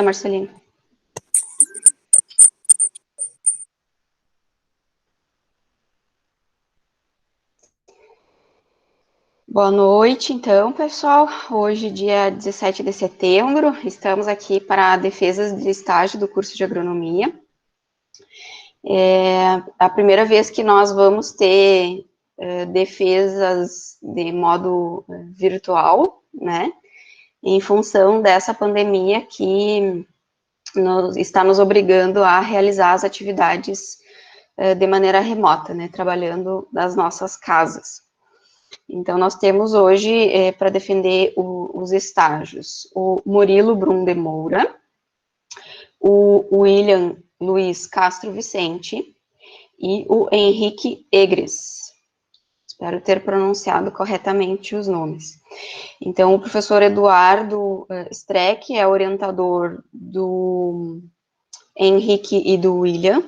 Marcelino. Boa noite, então, pessoal. Hoje, dia 17 de setembro, estamos aqui para a defesa de estágio do curso de agronomia. É a primeira vez que nós vamos ter defesas de modo virtual, né? Em função dessa pandemia que está nos obrigando a realizar as atividades de maneira remota, né? Trabalhando das nossas casas. Então, nós temos hoje, para defender os estágios, o Murilo Brum de Moura, o William Luiz Castro Vicente e o Henrique Egres. Espero ter pronunciado corretamente os nomes. Então, o professor Eduardo Streck é orientador do Henrique e do William,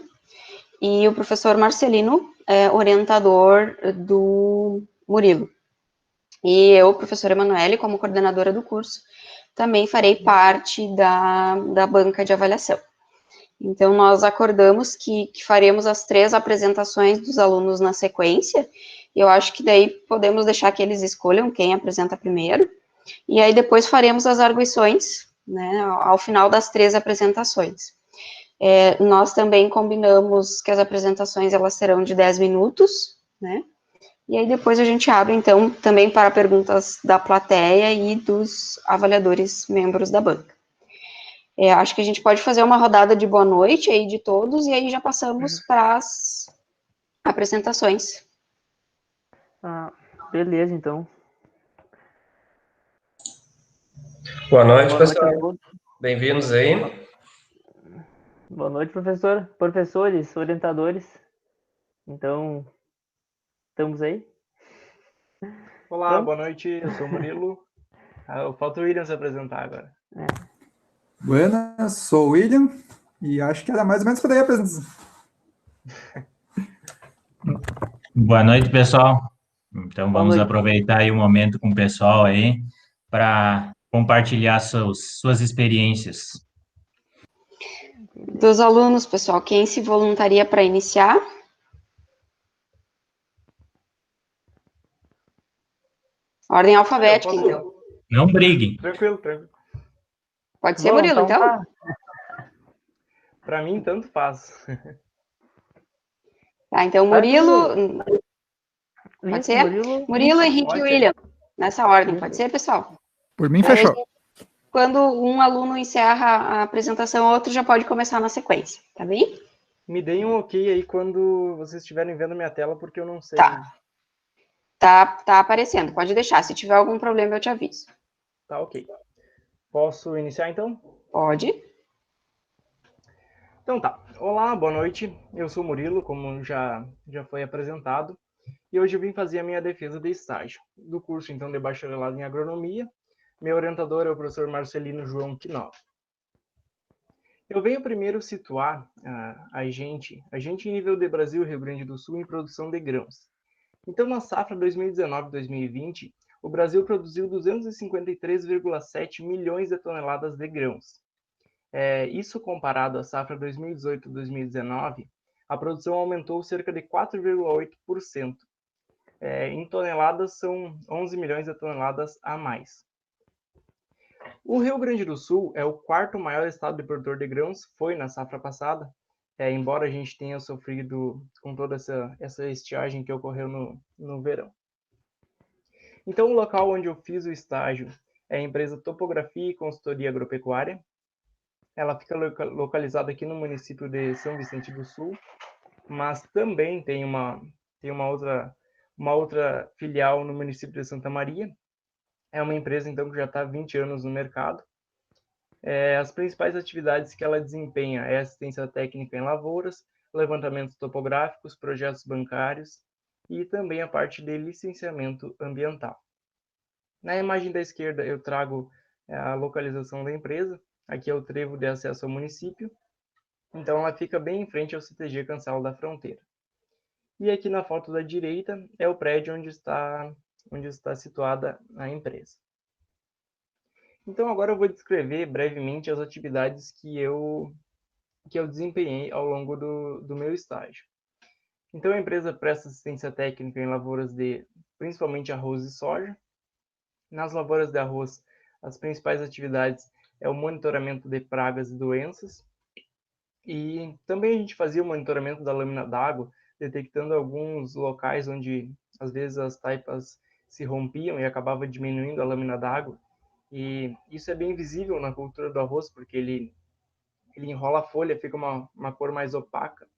e o professor Marcelino é orientador do Murilo. E eu, professora Emanuele, como coordenadora do curso, também farei parte da banca de avaliação. Então, nós acordamos que faremos as 3 apresentações dos alunos na sequência, e eu acho que daí podemos deixar que eles escolham quem apresenta primeiro, e aí depois faremos as arguições, né, ao final das 3 apresentações. Nós também combinamos que as apresentações, elas serão de 10 minutos, né, e aí depois a gente abre, então, também para perguntas da plateia e dos avaliadores membros da banca. Acho que a gente pode fazer uma rodada de boa noite aí de todos, e aí já passamos para as apresentações. Beleza, então. Boa noite, pessoal. Bem-vindos aí. Boa noite, professor. Professores, orientadores. Então, estamos aí? Olá, pronto? Boa noite, eu sou o Murilo. Falta o William se apresentar agora. Buenas, sou o William, e acho que era mais ou menos por aí a apresentação. Boa noite, pessoal. Então, vamos aproveitar aí o momento com o pessoal aí para compartilhar suas experiências. Dos alunos, pessoal, quem se voluntaria para iniciar? Ordem alfabética, então. Não briguem. Tranquilo. Pode ser, Murilo, então? Tá. Para mim, tanto faz. Tá, então, Murilo... Pode ser? Murilo, Henrique e William. Nessa ordem, pode ser, pessoal? Por mim, fechou. Quando um aluno encerra a apresentação, o outro já pode começar na sequência, tá bem? Me deem um ok aí quando vocês estiverem vendo minha tela, porque eu não sei. Tá aparecendo, pode deixar. Se tiver algum problema, eu te aviso. Tá, ok. Posso iniciar, então? Pode. Então tá. Olá, boa noite. Eu sou o Murilo, como já foi apresentado. E hoje eu vim fazer a minha defesa de estágio do curso, então, de bacharelado em agronomia. Meu orientador é o professor Marcelino João Quinó. Eu venho primeiro situar a gente em nível de Brasil e Rio Grande do Sul em produção de grãos. Então, na safra 2019-2020, o Brasil produziu 253,7 milhões de toneladas de grãos. Isso comparado à safra 2018-2019, a produção aumentou cerca de 4,8%. Em toneladas, são 11 milhões de toneladas a mais. O Rio Grande do Sul é o 4º maior estado de produtor de grãos, foi na safra passada, embora a gente tenha sofrido com toda essa estiagem que ocorreu no verão. Então, o local onde eu fiz o estágio é a empresa Topografia e Consultoria Agropecuária. Ela fica localizada aqui no município de São Vicente do Sul, mas também tem uma outra filial no município de Santa Maria. É uma empresa, então, que já está há 20 anos no mercado. As principais atividades que ela desempenha é assistência técnica em lavouras, levantamentos topográficos, projetos bancários e também a parte de licenciamento ambiental. Na imagem da esquerda eu trago a localização da empresa. Aqui é o trevo de acesso ao município. Então ela fica bem em frente ao CTG Cancela da Fronteira. E aqui na foto da direita é o prédio onde está situada a empresa. Então agora eu vou descrever brevemente as atividades que eu desempenhei ao longo do meu estágio. Então a empresa presta assistência técnica em lavouras de principalmente arroz e soja. Nas lavouras de arroz, as principais atividades é o monitoramento de pragas e doenças, e também a gente fazia o monitoramento da lâmina d'água, detectando alguns locais onde às vezes as taipas se rompiam e acabava diminuindo a lâmina d'água. E isso é bem visível na cultura do arroz, porque ele enrola a folha, fica uma cor mais opaca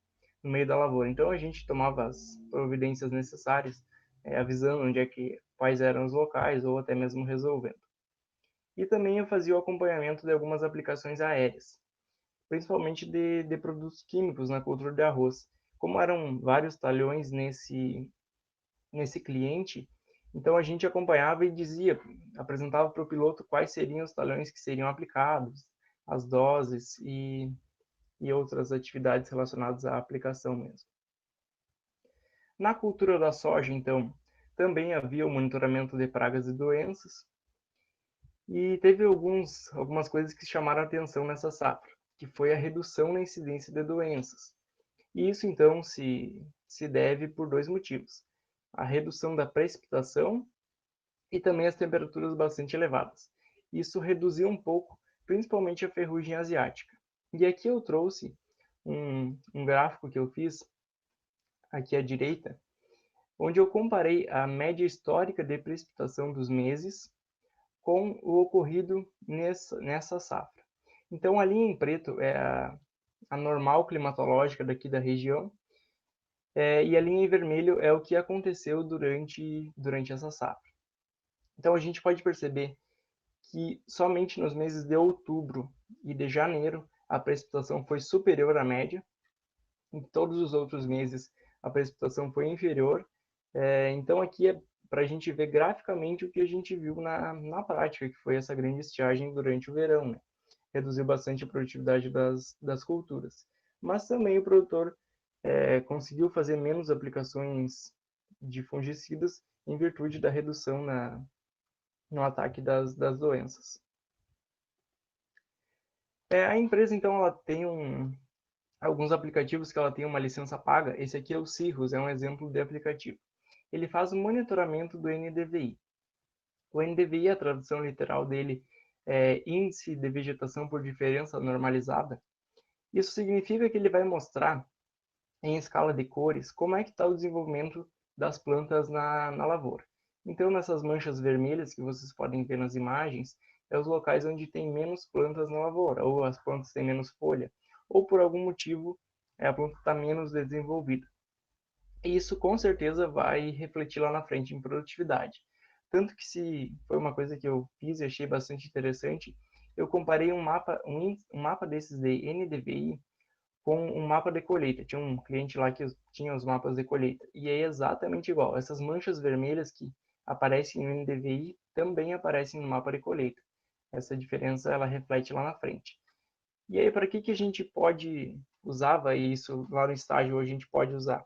no meio da lavoura. Então a gente tomava as providências necessárias, avisando quais eram os locais, ou até mesmo resolvendo. E também eu fazia o acompanhamento de algumas aplicações aéreas, principalmente de produtos químicos na cultura de arroz. Como eram vários talhões nesse cliente, então a gente acompanhava e apresentava para o piloto quais seriam os talhões que seriam aplicados, as doses e outras atividades relacionadas à aplicação mesmo. Na cultura da soja, então, também havia o monitoramento de pragas e doenças, e teve algumas coisas que chamaram a atenção nessa safra, que foi a redução na incidência de doenças. E isso, então, se deve por dois motivos: a redução da precipitação e também as temperaturas bastante elevadas. Isso reduziu um pouco, principalmente a ferrugem asiática. E aqui eu trouxe um gráfico que eu fiz aqui à direita, onde eu comparei a média histórica de precipitação dos meses com o ocorrido nessa safra. Então, a linha em preto é a normal climatológica daqui da região, e a linha em vermelho é o que aconteceu durante essa safra. Então, a gente pode perceber que somente nos meses de outubro e de janeiro a precipitação foi superior à média. Em todos os outros meses a precipitação foi inferior. Então aqui é para a gente ver graficamente o que a gente viu na prática, que foi essa grande estiagem durante o verão, né? Reduziu bastante a produtividade das culturas. Mas também o produtor conseguiu fazer menos aplicações de fungicidas em virtude da redução no ataque das doenças. A empresa, então, ela tem alguns aplicativos que ela tem uma licença paga. Esse aqui é o Cirrus, é um exemplo de aplicativo. Ele faz o monitoramento do NDVI. O NDVI, a tradução literal dele é Índice de Vegetação por Diferença Normalizada. Isso significa que ele vai mostrar, em escala de cores, como é que está o desenvolvimento das plantas na lavoura. Então, nessas manchas vermelhas que vocês podem ver nas imagens, é os locais onde tem menos plantas na lavoura, ou as plantas têm menos folha, ou por algum motivo a planta está menos desenvolvida. E isso com certeza vai refletir lá na frente em produtividade. Tanto que se foi uma coisa que eu fiz e achei bastante interessante, eu comparei um mapa desses de NDVI com um mapa de colheita. Tinha um cliente lá que tinha os mapas de colheita. E é exatamente igual. Essas manchas vermelhas que aparecem no NDVI também aparecem no mapa de colheita. Essa diferença ela reflete lá na frente. E aí, para que a gente usava isso lá no estágio, hoje a gente pode usar?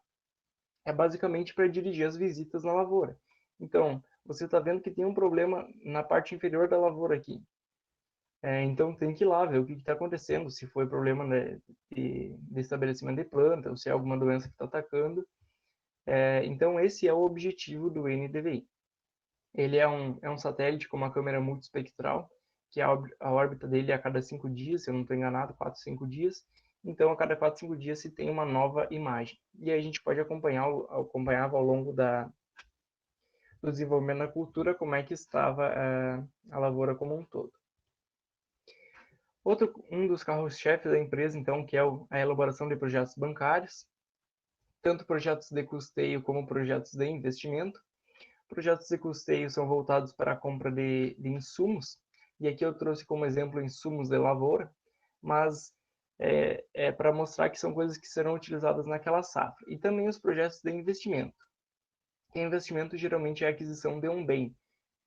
É basicamente para dirigir as visitas na lavoura. Então, você está vendo que tem um problema na parte inferior da lavoura aqui. Então, tem que ir lá ver o que está acontecendo, se foi problema de estabelecimento de planta, ou se é alguma doença que está atacando. Então, esse é o objetivo do NDVI. Ele é um satélite com uma câmera multiespectral, que a órbita dele é a cada 5 dias, se eu não estou enganado, 4, 5 dias. Então, a cada 4, 5 dias se tem uma nova imagem. E aí a gente pode acompanhava ao longo do desenvolvimento da cultura como é que estava a lavoura como um todo. Um dos carros-chefes da empresa, então, que é a elaboração de projetos bancários, tanto projetos de custeio como projetos de investimento. Projetos de custeio são voltados para a compra de insumos, e aqui eu trouxe como exemplo insumos de lavoura, mas é para mostrar que são coisas que serão utilizadas naquela safra. E também os projetos de investimento. E investimento geralmente é a aquisição de um bem.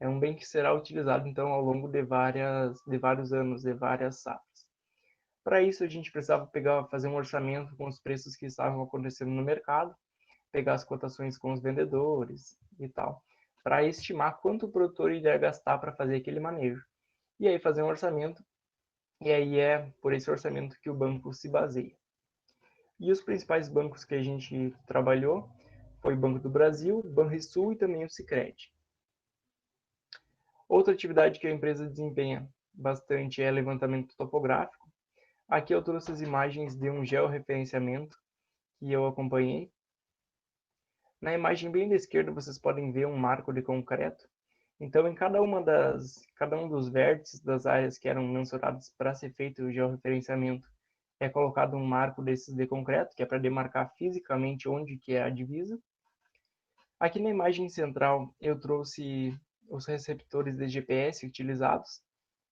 É um bem que será utilizado, então, ao longo de vários anos, de várias safras. Para isso, a gente precisava fazer um orçamento com os preços que estavam acontecendo no mercado, pegar as cotações com os vendedores e tal, para estimar quanto o produtor iria gastar para fazer aquele manejo. e aí fazer um orçamento, e aí é por esse orçamento que o banco se baseia. E os principais bancos que a gente trabalhou foi o Banco do Brasil, Banrisul e também o Sicredi. Outra atividade que a empresa desempenha bastante é levantamento topográfico. Aqui eu trouxe as imagens de um georreferenciamento que eu acompanhei. Na imagem bem da esquerda vocês podem ver um marco de concreto. Então, em cada um dos vértices das áreas que eram mensuradas para ser feito o georreferenciamento, é colocado um marco desses de concreto, que é para demarcar fisicamente onde que é a divisa. Aqui na imagem central eu trouxe os receptores de GPS utilizados.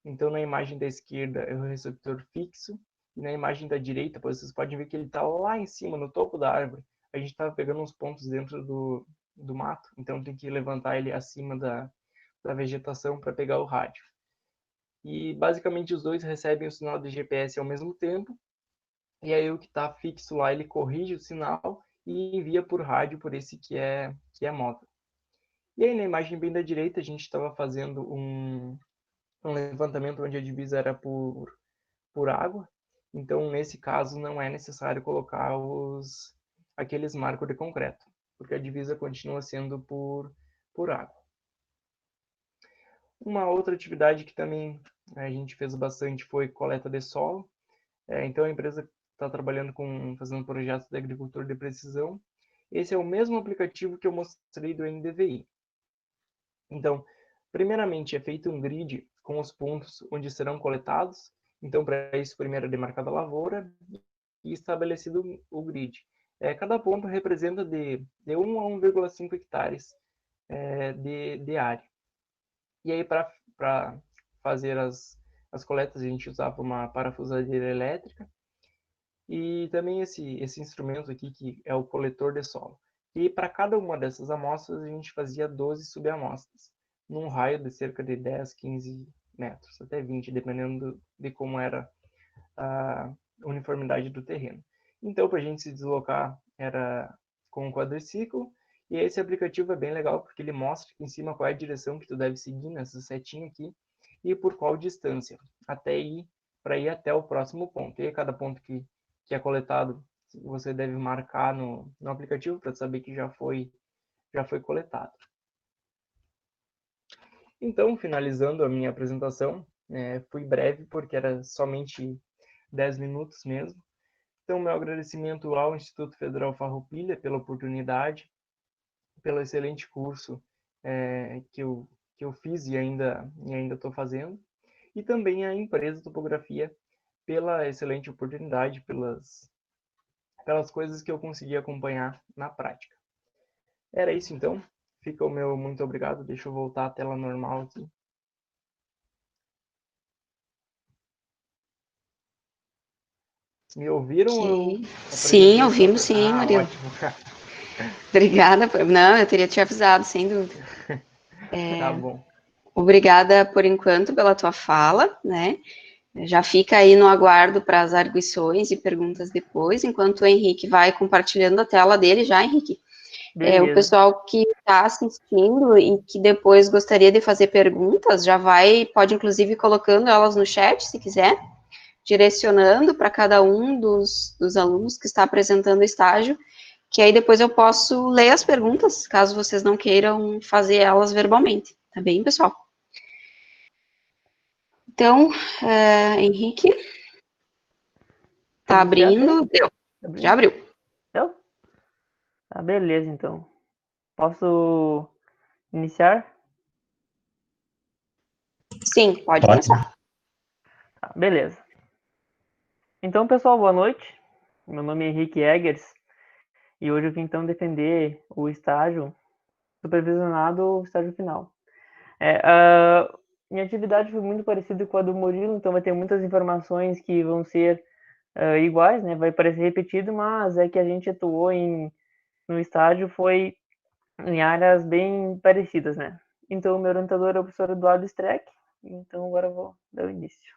Então, na imagem da esquerda é o receptor fixo, e na imagem da direita, vocês podem ver que ele está lá em cima, no topo da árvore. A gente estava pegando uns pontos dentro do mato, então tem que levantar ele acima da vegetação para pegar o rádio. E basicamente os dois recebem o sinal de GPS ao mesmo tempo, e aí o que está fixo lá, ele corrige o sinal e envia por rádio por esse que é móvel. E aí na imagem bem da direita a gente estava fazendo um levantamento onde a divisa era por água, então nesse caso não é necessário colocar aqueles marcos de concreto, porque a divisa continua sendo por água. Uma outra atividade que também a gente fez bastante foi coleta de solo. Então a empresa está trabalhando fazendo projetos de agricultura de precisão. Esse é o mesmo aplicativo que eu mostrei do NDVI. Então, primeiramente é feito um grid com os pontos onde serão coletados. Então, para isso, primeiro é demarcada a lavoura e estabelecido o grid. Cada ponto representa de 1 a 1,5 hectares de área. E aí, para fazer as coletas, a gente usava uma parafusadeira elétrica e também esse instrumento aqui, que é o coletor de solo. E para cada uma dessas amostras, a gente fazia 12 subamostras, num raio de cerca de 10, 15 metros, até 20, dependendo de como era a uniformidade do terreno. Então, para a gente se deslocar, era com um quadriciclo, e esse aplicativo é bem legal, porque ele mostra aqui em cima qual é a direção que tu deve seguir nessa setinha aqui, e por qual distância, para ir até o próximo ponto. E aí, cada ponto que é coletado, você deve marcar no aplicativo para saber que já foi coletado. Então, finalizando a minha apresentação, fui breve porque era somente 10 minutos mesmo. Então, meu agradecimento ao Instituto Federal Farroupilha pela oportunidade, pelo excelente curso que eu fiz e ainda estou fazendo, e também à empresa Topografia pela excelente oportunidade, pelas coisas que eu consegui acompanhar na prática. Era isso então. Fica o meu muito obrigado. Deixa eu voltar à tela normal aqui. Me ouviram? Okay. Sim, ouvimos sim, Murilo. Ótimo. Obrigada. Não, eu teria te avisado, sem dúvida. Tá bom. Obrigada por enquanto pela tua fala, né? Já fica aí no aguardo para as arguições e perguntas depois, enquanto o Henrique vai compartilhando a tela dele já, Henrique. O pessoal que está assistindo e que depois gostaria de fazer perguntas, pode inclusive colocando elas no chat, se quiser, direcionando para cada um dos alunos que está apresentando o estágio, que aí depois eu posso ler as perguntas, caso vocês não queiram fazer elas verbalmente, tá bem, pessoal? Então, Henrique, tá abrindo, deu, já abriu. Deu? Tá, beleza, então. Posso iniciar? Sim, pode começar. Tá, beleza. Então, pessoal, boa noite. Meu nome é Henrique Eggers e hoje eu vim então defender o estágio supervisionado, o estágio final. Minha atividade foi muito parecida com a do Murilo, então vai ter muitas informações que vão ser iguais, né? Vai parecer repetido, mas é que a gente atuou no estágio foi em áreas bem parecidas, né? Então, o meu orientador é o professor Eduardo Streck, então agora eu vou dar o início.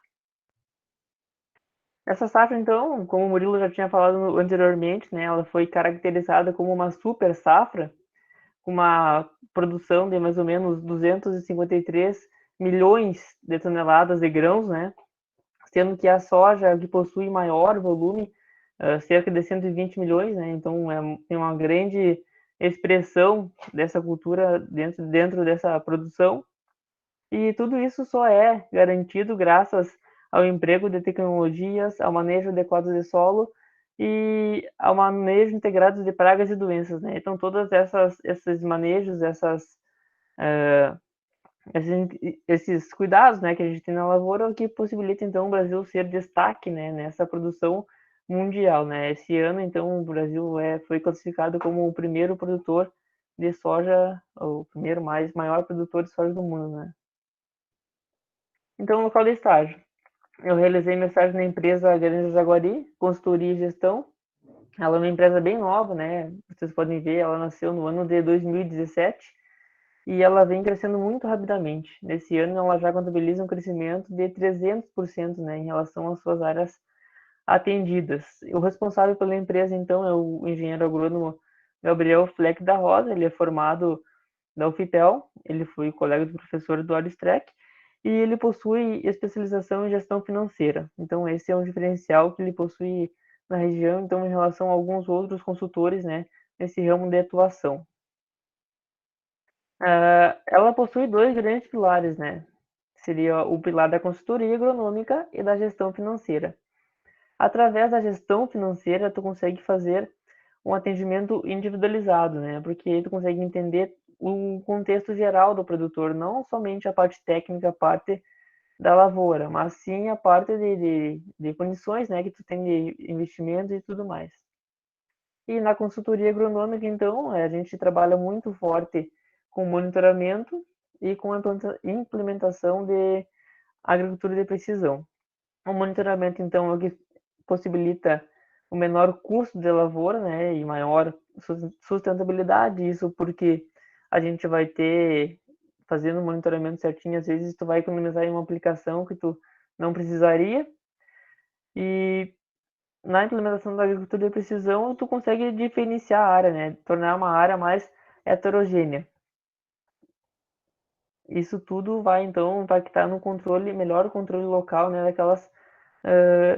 Essa safra, então, como o Murilo já tinha falado anteriormente, né, ela foi caracterizada como uma super safra, com uma produção de mais ou menos 253 milhões de toneladas de grãos, né? Sendo que a soja, que possui maior volume, cerca de 120 milhões, né? Então, tem uma grande expressão dessa cultura dentro dessa produção. E tudo isso só é garantido graças ao emprego de tecnologias, ao manejo adequado de solo e ao manejo integrado de pragas e doenças, né? Então, todas esses manejos, esses cuidados, né, que a gente tem na lavoura, que possibilita, então, o Brasil ser destaque, né, nessa produção mundial, né? Esse ano, então, o Brasil foi classificado como o primeiro produtor de soja, o primeiro maior produtor de soja do mundo, né? Então, local de estágio. Eu realizei meu estágio na empresa Granja Jaguari, consultoria e gestão. Ela é uma empresa bem nova, né? Vocês podem ver, ela nasceu no ano de 2017 e ela vem crescendo muito rapidamente. Nesse ano, ela já contabiliza um crescimento de 300%, né, em relação às suas áreas atendidas. O responsável pela empresa, então, é o engenheiro agrônomo Gabriel Fleck da Rosa. Ele é formado da UFPEL, ele foi colega do professor Eduardo Streck, e ele possui especialização em gestão financeira. Então, esse é um diferencial que ele possui na região, então, em relação a alguns outros consultores, né, nesse ramo de atuação. Ela possui dois grandes pilares, né? Seria o pilar da consultoria agronômica e da gestão financeira. Através da gestão financeira, tu consegue fazer um atendimento individualizado, né? Porque tu consegue entender o contexto geral do produtor, não somente a parte técnica, a parte da lavoura, mas sim a parte de condições, né, que tu tem de investimento e tudo mais. E na consultoria agronômica, então, a gente trabalha muito forte com monitoramento e com a implementação de agricultura de precisão. O monitoramento, então, é o que possibilita o menor custo de lavoura, né, e maior sustentabilidade. Isso porque a gente vai ter, fazendo o monitoramento certinho, às vezes tu vai economizar em uma aplicação que tu não precisaria. E na implementação da agricultura de precisão, tu consegue diferenciar a área, né, tornar uma área mais heterogênea. Isso tudo vai, então, impactar no controle, melhor controle local, né,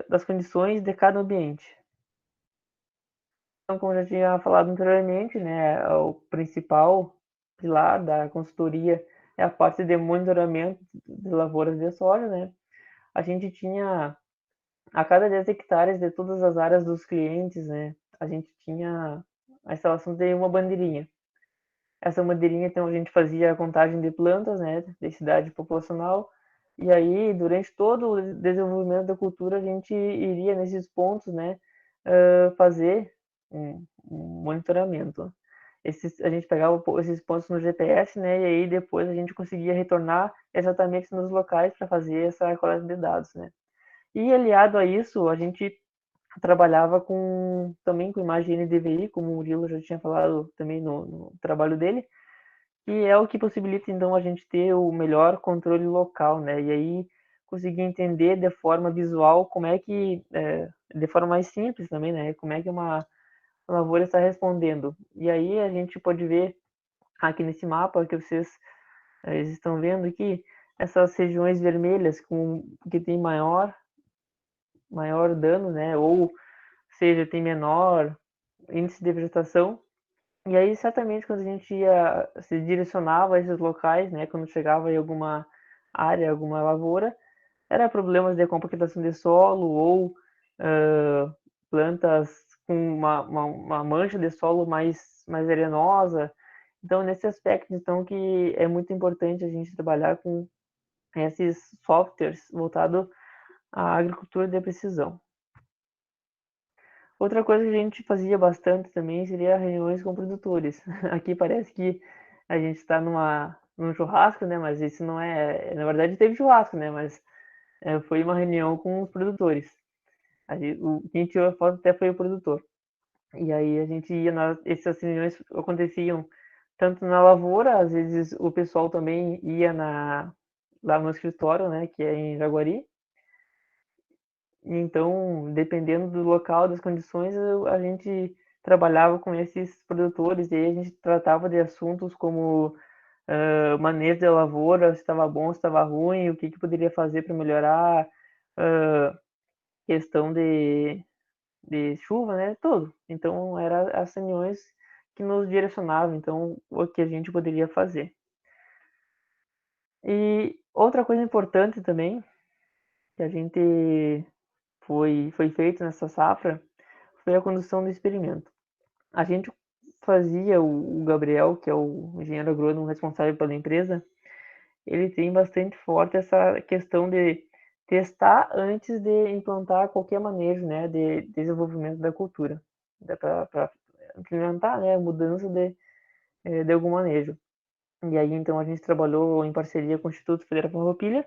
das condições de cada ambiente. Então, como eu já tinha falado anteriormente, né, o principal pilar da consultoria é a parte de monitoramento de lavouras de soja, né. A gente tinha, a cada 10 hectares de todas as áreas dos clientes, né, a gente tinha a instalação de uma bandeirinha. Essa bandeirinha, então, a gente fazia a contagem de plantas, né, densidade populacional, e aí, durante todo o desenvolvimento da cultura, a gente iria nesses pontos, né, fazer um monitoramento. A gente pegava esses pontos no GPS, né, e aí depois a gente conseguia retornar exatamente nos locais para fazer essa coleta de dados, né. E aliado a isso, a gente trabalhava também com imagem NDVI, como o Murilo já tinha falado também no trabalho dele, que é o que possibilita, então, a gente ter o melhor controle local, né? E aí conseguir entender de forma visual como é que, de forma mais simples também, né? Como é que uma lavoura está respondendo. E aí a gente pode ver aqui nesse mapa que vocês estão vendo aqui, essas regiões vermelhas que tem maior dano, né? Ou seja, tem menor índice de vegetação. E aí, certamente, quando a gente se direcionava a esses locais, né, quando chegava em alguma área, alguma lavoura, era problemas de compactação de solo ou plantas com uma mancha de solo mais arenosa. Então, nesse aspecto, então, que é muito importante a gente trabalhar com esses softwares voltados à agricultura de precisão. Outra coisa que a gente fazia bastante também seria reuniões com produtores. Aqui parece que a gente está num churrasco, né? Mas isso não é. Na verdade, teve churrasco, né? Mas foi uma reunião com os produtores. Quem tirou a foto até foi o produtor. E aí a gente ia essas reuniões aconteciam tanto na lavoura, às vezes o pessoal também ia lá no escritório, né? Que é em Jaguari. Então, dependendo do local, das condições, a gente trabalhava com esses produtores e aí a gente tratava de assuntos como manejo de lavoura, se estava bom, se estava ruim, o que poderia fazer para melhorar, questão de chuva, né, tudo. Então, eram as reuniões que nos direcionavam, então, o que a gente poderia fazer. E outra coisa importante também, que a gente foi feito nessa safra, foi a condução do experimento. A gente fazia, o Gabriel, que é o engenheiro agrônomo responsável pela empresa, ele tem bastante forte essa questão de testar antes de implantar qualquer manejo, né, de desenvolvimento da cultura, para implementar, né, a mudança de algum manejo. E aí, então, a gente trabalhou em parceria com o Instituto Federal Farroupilha,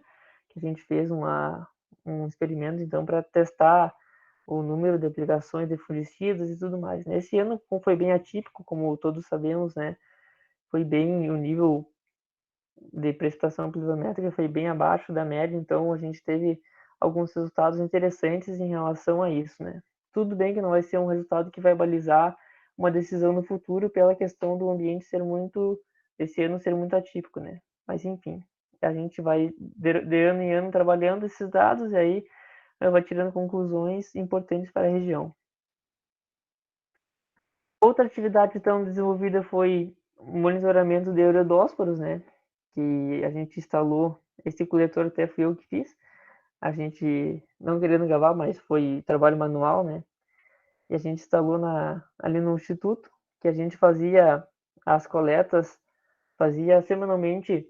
que a gente fez um experimento, então, para testar o número de aplicações de fungicidas e tudo mais. Nesse ano foi bem atípico, como todos sabemos, né? Foi bem, o nível de precipitação pluviométrica foi bem abaixo da média, então a gente teve alguns resultados interessantes em relação a isso, né? Tudo bem que não vai ser um resultado que vai balizar uma decisão no futuro pela questão do ambiente ser muito, esse ano ser muito atípico, né? Mas enfim, a gente vai de ano em ano trabalhando esses dados e aí vai tirando conclusões importantes para a região. Outra atividade então desenvolvida foi o monitoramento de eurodósporos, né? Que a gente instalou, esse coletor até fui eu que fiz, a gente não querendo gravar, mas foi trabalho manual, né? E a gente instalou ali no instituto, que a gente fazia as coletas, fazia semanalmente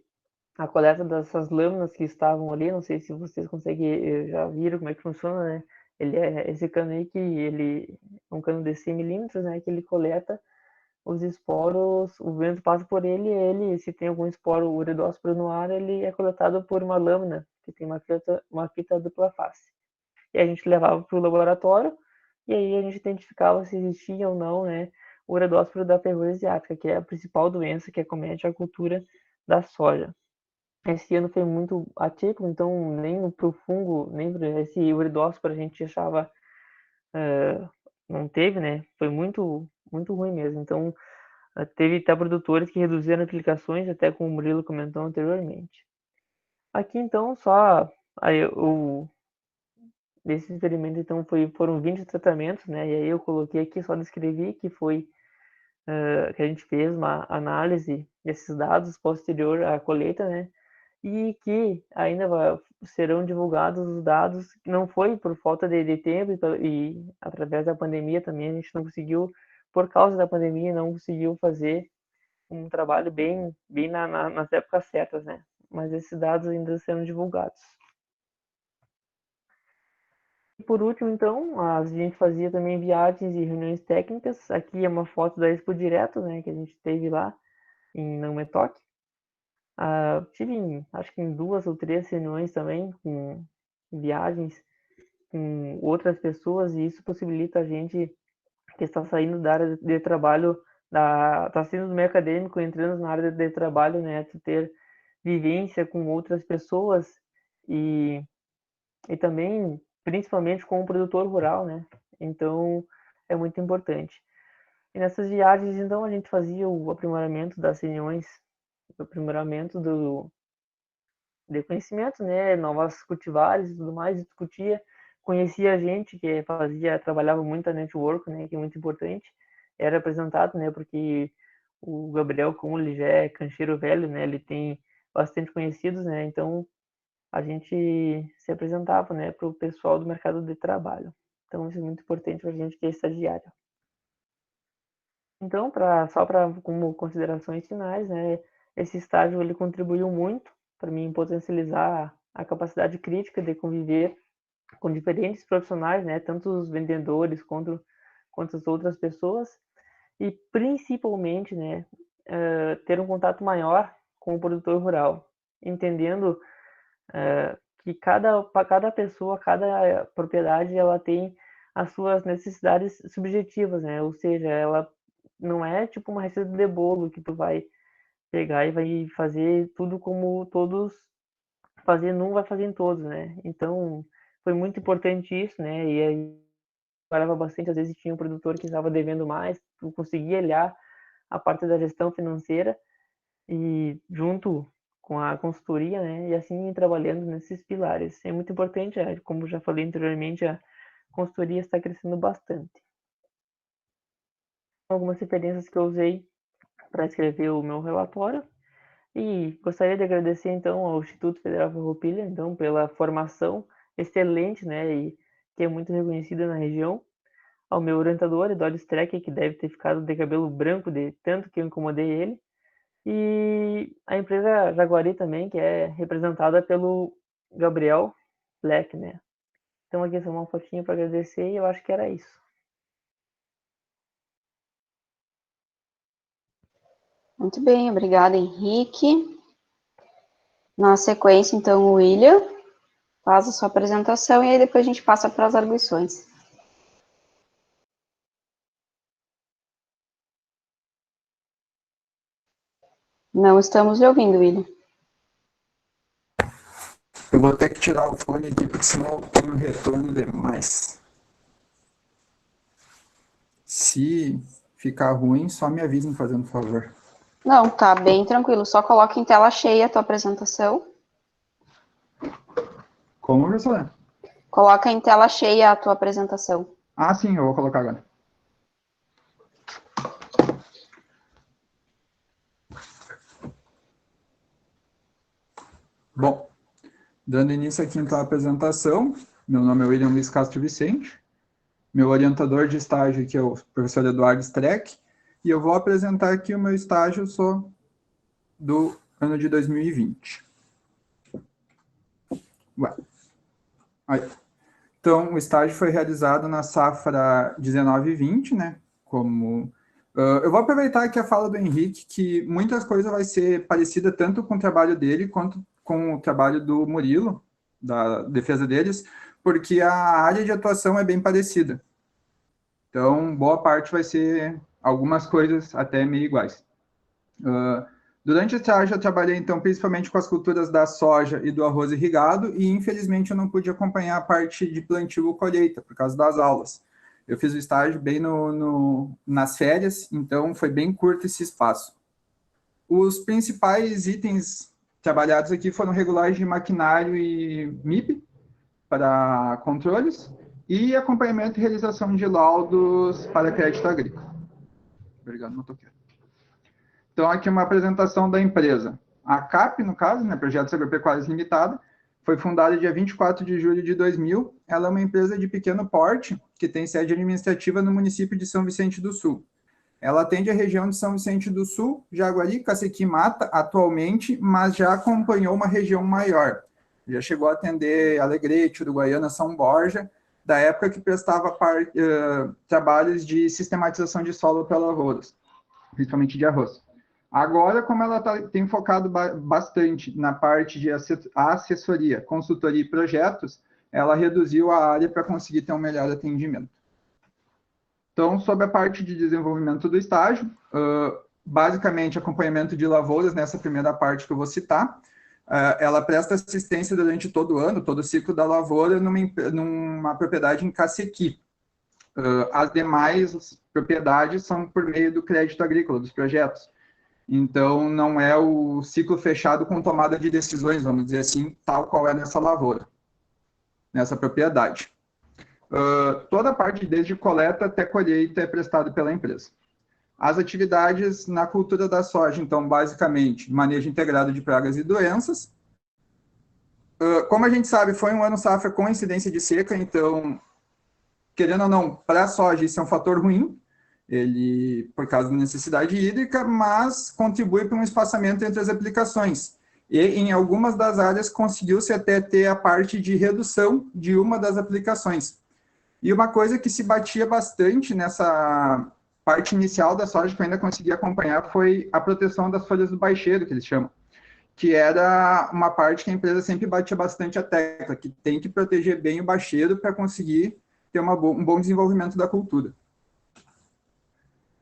a coleta dessas lâminas que estavam ali, não sei se vocês conseguem, já viram como é que funciona, né? Ele é esse cano aí que ele é um cano de 100 milímetros, né? Que ele coleta os esporos, o vento passa por ele, se tem algum esporo uridósporo no ar, ele é coletado por uma lâmina que tem uma fita dupla face. E a gente levava para o laboratório e aí a gente identificava se existia ou não, né, o uridósporo da ferrugem asiática, que é a principal doença que acomete a cultura da soja. Esse ano foi muito atípico, então nem para o fungo, nem para esse uridósporo a gente achava, não teve, né? Foi muito, muito ruim mesmo. Então, teve até produtores que reduziram aplicações, até como o Murilo comentou anteriormente. Aqui, então, só desse experimento, então, foram 20 tratamentos, né? E aí eu coloquei aqui, só descrevi que foi que a gente fez uma análise desses dados posterior à colheita, né? E que ainda serão divulgados os dados, não foi por falta de tempo e através da pandemia também a gente não conseguiu, por causa da pandemia, não conseguiu fazer um trabalho bem nas épocas certas, né? Mas esses dados ainda serão divulgados. E por último, então, a gente fazia também viagens e reuniões técnicas. Aqui é uma foto da Expo Direto, né, que a gente teve lá em Não Metoque. Tive, acho que em 2 ou 3 reuniões também, com viagens com outras pessoas, e isso possibilita a gente que está saindo da área de trabalho, está saindo do meio acadêmico, entrando na área de trabalho, né, ter vivência com outras pessoas e, e também, principalmente com o produtor rural, né, então é muito importante. E nessas viagens, então, a gente fazia o aprimoramento das reuniões, o aprimoramento de conhecimento, né, novas cultivares e tudo mais, discutia, conhecia gente que trabalhava muito a network, né, que é muito importante, era apresentado, né, porque o Gabriel, como ele já é cancheiro velho, né, ele tem bastante conhecidos, né, então a gente se apresentava, né, para o pessoal do mercado de trabalho. Então isso é muito importante para a gente que é estagiário. Então, como considerações finais, né, esse estágio ele contribuiu muito para mim potencializar a capacidade crítica de conviver com diferentes profissionais, né, tanto os vendedores quanto as outras pessoas, e principalmente, né, ter um contato maior com o produtor rural, entendendo que cada pessoa, cada propriedade, ela tem as suas necessidades subjetivas, né, ou seja, ela não é tipo uma receita de bolo que tu vai pegar e vai fazer tudo como todos fazer num, vai fazer em todos, né? Então, foi muito importante isso, né? E aí, parava bastante, às vezes tinha um produtor que estava devendo mais, tu conseguia olhar a parte da gestão financeira e junto com a consultoria, né, e assim trabalhando nesses pilares. É muito importante, como já falei anteriormente, a consultoria está crescendo bastante. Algumas referências que eu usei para escrever o meu relatório, e gostaria de agradecer então ao Instituto Federal Farroupilha, então, pela formação excelente, né, e que é muito reconhecida na região, ao meu orientador, Eduardo Streck, que deve ter ficado de cabelo branco de tanto que eu incomodei ele, e a empresa Jaguari também, que é representada pelo Gabriel Black, né. Então aqui só uma fotinha para agradecer e eu acho que era isso. Muito bem, obrigada, Henrique. Na sequência, então, o William faz a sua apresentação e aí depois a gente passa para as arguições. Não estamos lhe ouvindo, William. Eu vou ter que tirar o fone aqui, porque senão eu tenho um retorno demais. Se ficar ruim, só me avisem, fazendo favor. Não, tá bem tranquilo. Só coloca em tela cheia a tua apresentação. Como, professor? Coloca em tela cheia a tua apresentação. Ah, sim, eu vou colocar agora. Bom, dando início aqui então à apresentação, meu nome é William Luiz Castro Vicente, meu orientador de estágio aqui é o professor Eduardo Streck, e eu vou apresentar aqui o meu estágio só do ano de 2020. Ué. Aí. Então, o estágio foi realizado na safra 19/20, né? Eu vou aproveitar aqui a fala do Henrique, que muitas coisas vai ser parecida tanto com o trabalho dele quanto com o trabalho do Murilo, da defesa deles, porque a área de atuação é bem parecida. Então, boa parte vai ser algumas coisas até meio iguais. Durante o estágio, eu trabalhei, então, principalmente com as culturas da soja e do arroz irrigado, e, infelizmente, eu não pude acompanhar a parte de plantio ou colheita, por causa das aulas. Eu fiz o estágio bem nas férias, então foi bem curto esse espaço. Os principais itens trabalhados aqui foram regulagens de maquinário e MIP para controles e acompanhamento e realização de laudos para crédito agrícola. Obrigado, motoqueiro. Então, aqui uma apresentação da empresa. A CAP, no caso, né, Projetos Agropecuários Limitada, foi fundada dia 24 de julho de 2000. Ela é uma empresa de pequeno porte, que tem sede administrativa no município de São Vicente do Sul. Ela atende a região de São Vicente do Sul, Jaguari, Cacequi, Mata, atualmente, mas já acompanhou uma região maior. Já chegou a atender Alegrete, Uruguaiana, São Borja, da época que prestava trabalhos de sistematização de solo para lavouras, principalmente de arroz. Agora, como ela tem focado bastante na parte de assessoria, consultoria e projetos, ela reduziu a área para conseguir ter um melhor atendimento. Então, sobre a parte de desenvolvimento do estágio, basicamente acompanhamento de lavouras, nessa primeira parte que eu vou citar, ela presta assistência durante todo o ano, todo o ciclo da lavoura, numa propriedade em Cacequi. As demais propriedades são por meio do crédito agrícola, dos projetos. Então, não é o ciclo fechado com tomada de decisões, vamos dizer assim, tal qual é nessa lavoura, nessa propriedade. Toda a parte, desde coleta até colheita, é prestada pela empresa. As atividades na cultura da soja, então, basicamente, manejo integrado de pragas e doenças. Como a gente sabe, foi um ano safra com incidência de seca, então, querendo ou não, para a soja isso é um fator ruim, por causa da necessidade hídrica, mas contribui para um espaçamento entre as aplicações. E em algumas das áreas conseguiu-se até ter a parte de redução de uma das aplicações. E uma coisa que se batia bastante nessa parte inicial da soja, que eu ainda consegui acompanhar, foi a proteção das folhas do baixeiro, que eles chamam, que era uma parte que a empresa sempre batia bastante a tecla, que tem que proteger bem o baixeiro para conseguir ter um bom desenvolvimento da cultura.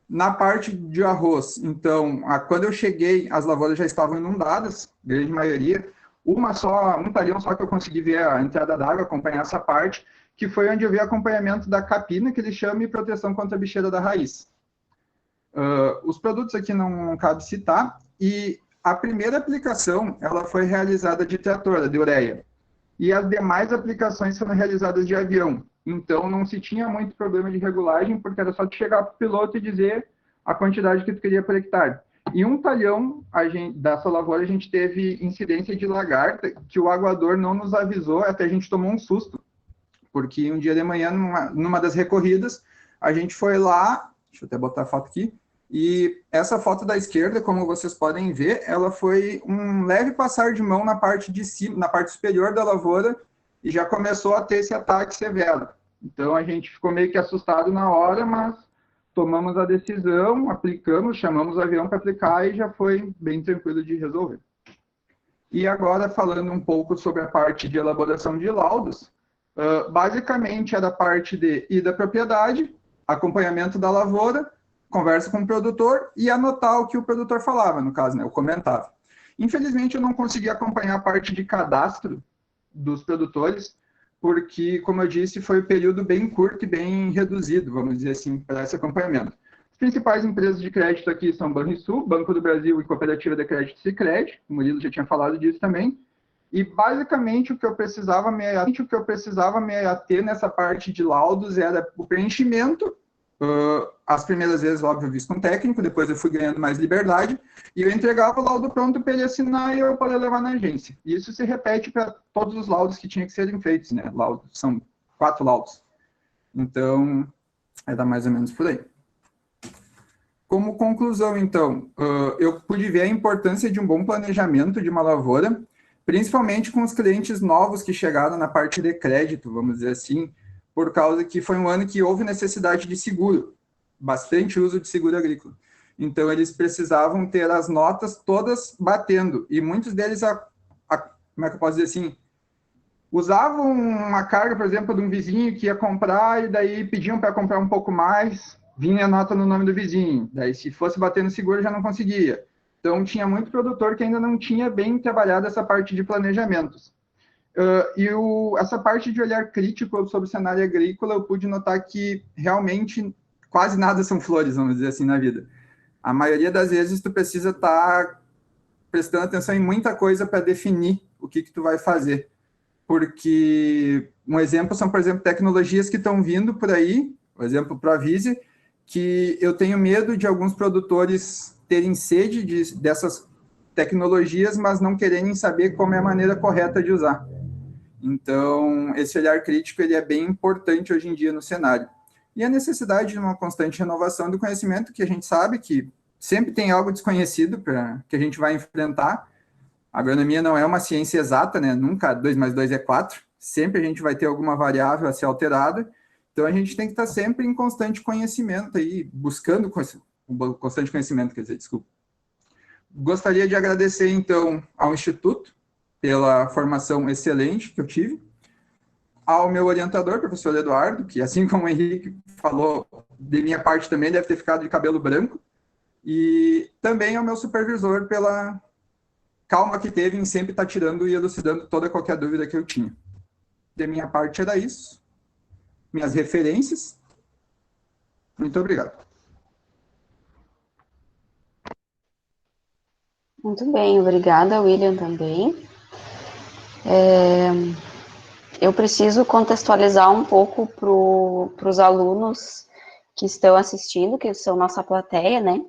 Na parte de arroz, então, quando eu cheguei, as lavouras já estavam inundadas, grande maioria. Um talhão só que eu consegui ver a entrada d'água, acompanhar essa parte, que foi onde eu vi acompanhamento da capina, que eles chamam, e proteção contra a bicheira da raiz. Os produtos aqui não cabe citar, e a primeira aplicação, ela foi realizada de trator, de ureia, e as demais aplicações foram realizadas de avião. Então, não se tinha muito problema de regulagem, porque era só tu chegar para o piloto e dizer a quantidade que tu queria por hectare. E um talhão dessa lavoura, a gente teve incidência de lagarta, que o aguador não nos avisou, até a gente tomou um susto, porque um dia de manhã, numa das recorridas, a gente foi lá, deixa eu até botar a foto aqui, e essa foto da esquerda, como vocês podem ver, ela foi um leve passar de mão na parte de cima, na parte superior da lavoura, e já começou a ter esse ataque severo. Então, a gente ficou meio que assustado na hora, mas tomamos a decisão, aplicamos, chamamos o avião para aplicar e já foi bem tranquilo de resolver. E agora, falando um pouco sobre a parte de elaboração de laudos, basicamente é da parte de ida à propriedade, acompanhamento da lavoura, conversa com o produtor e anotar o que o produtor falava, no caso, né, eu comentava. Infelizmente, eu não consegui acompanhar a parte de cadastro dos produtores, porque, como eu disse, foi um período bem curto e bem reduzido, vamos dizer assim, para esse acompanhamento. As principais empresas de crédito aqui são Banrisul, Banco do Brasil e Cooperativa de Crédito Sicredi, o Murilo já tinha falado disso também, e basicamente o que eu precisava me ater nessa parte de laudos era o preenchimento. As primeiras vezes, óbvio, eu fiz com técnico, depois eu fui ganhando mais liberdade, e eu entregava o laudo pronto para ele assinar e eu poder levar na agência. E isso se repete para todos os laudos que tinham que serem feitos, né? Laudos, são 4 laudos. Então, era mais ou menos por aí. Como conclusão, então, eu pude ver a importância de um bom planejamento de uma lavoura, principalmente com os clientes novos que chegaram na parte de crédito, vamos dizer assim, por causa que foi um ano que houve necessidade de seguro, bastante uso de seguro agrícola. Então, eles precisavam ter as notas todas batendo, e muitos deles, como é que eu posso dizer assim, usavam uma carga, por exemplo, de um vizinho que ia comprar, e daí pediam para comprar um pouco mais, vinha a nota no nome do vizinho, daí se fosse bater no seguro já não conseguia. Então, tinha muito produtor que ainda não tinha bem trabalhado essa parte de planejamentos. Essa parte de olhar crítico sobre o cenário agrícola, eu pude notar que realmente quase nada são flores, vamos dizer assim, na vida. A maioria das vezes tu precisa estar prestando atenção em muita coisa para definir o que tu vai fazer. Porque um exemplo são, por exemplo, tecnologias que estão vindo por aí, por exemplo, para a Vise, que eu tenho medo de alguns produtores terem sede dessas tecnologias, mas não quererem saber como é a maneira correta de usar. Então, esse olhar crítico ele é bem importante hoje em dia no cenário. E a necessidade de uma constante renovação do conhecimento, que a gente sabe que sempre tem algo desconhecido que a gente vai enfrentar. A agronomia não é uma ciência exata, né? Nunca 2 mais 2 é 4. Sempre a gente vai ter alguma variável a ser alterada. Então, a gente tem que estar sempre em constante conhecimento, aí, buscando constante conhecimento, quer dizer, desculpa. Gostaria de agradecer, então, ao Instituto, pela formação excelente que eu tive, ao meu orientador, professor Eduardo, que assim como o Henrique falou, de minha parte também deve ter ficado de cabelo branco, e também ao meu supervisor pela calma que teve em sempre estar tirando e elucidando toda qualquer dúvida que eu tinha. De minha parte era isso, minhas referências. Muito obrigado. Muito bem, obrigada, William, também. Eu preciso contextualizar um pouco para os alunos que estão assistindo, que são nossa plateia, né?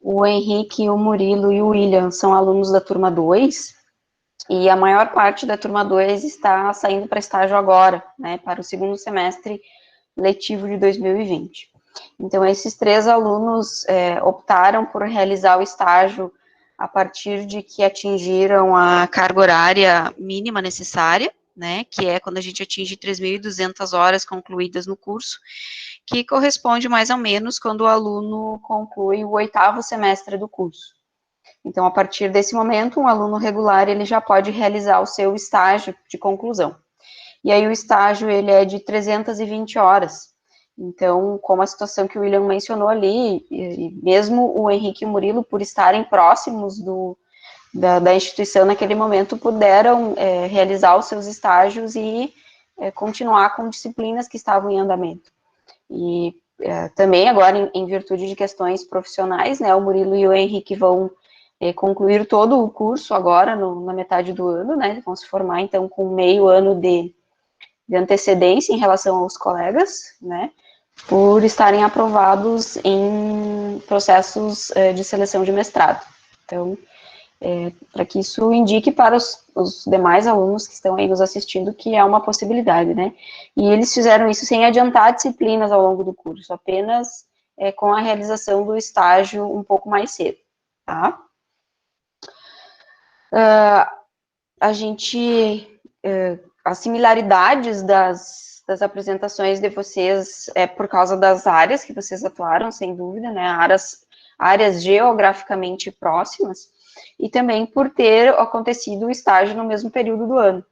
O Henrique, o Murilo e o William são alunos da turma 2, e a maior parte da turma 2 está saindo para estágio agora, né? Para o segundo semestre letivo de 2020. Então, esses 3 alunos optaram por realizar o estágio a partir de que atingiram a carga horária mínima necessária, né, que é quando a gente atinge 3.200 horas concluídas no curso, que corresponde mais ou menos quando o aluno conclui o 8º semestre do curso. Então, a partir desse momento, um aluno regular, ele já pode realizar o seu estágio de conclusão. E aí, o estágio, ele é de 320 horas. Então, como a situação que o William mencionou ali, e mesmo o Henrique e o Murilo, por estarem próximos da instituição naquele momento, puderam realizar os seus estágios e continuar com disciplinas que estavam em andamento. E também agora, em virtude de questões profissionais, né, o Murilo e o Henrique vão concluir todo o curso agora, na metade do ano, né? Vão se formar, então, com meio ano de antecedência em relação aos colegas, né? Por estarem aprovados em processos de seleção de mestrado. Então, para que isso indique para os demais alunos que estão aí nos assistindo que é uma possibilidade, né? E eles fizeram isso sem adiantar disciplinas ao longo do curso, apenas com a realização do estágio um pouco mais cedo, tá? As similaridades das apresentações de vocês é por causa das áreas que vocês atuaram, sem dúvida, né? Áreas geograficamente próximas, e também por ter acontecido o estágio no mesmo período do ano.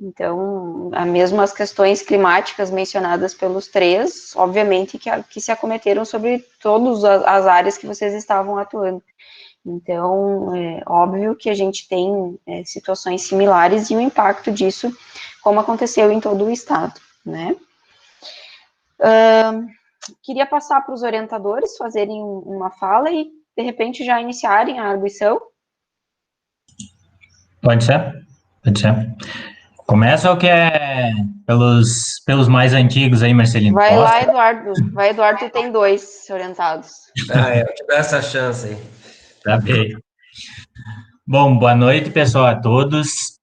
Então, mesmo as questões climáticas mencionadas pelos três, obviamente que se acometeram sobre todas as áreas que vocês estavam atuando. Então, é óbvio que a gente tem situações similares e o impacto disso, como aconteceu em todo o estado, né? Queria passar para os orientadores fazerem uma fala e, de repente, já iniciarem a arguição. Pode ser? Pode ser. Começa o que é pelos mais antigos aí, Marcelino? Vai Posso? lá, Eduardo. Vai, Eduardo, tu tem 2 orientados. Eu te dou essa chance aí. Tá bem. Bom, boa noite, pessoal, a todos.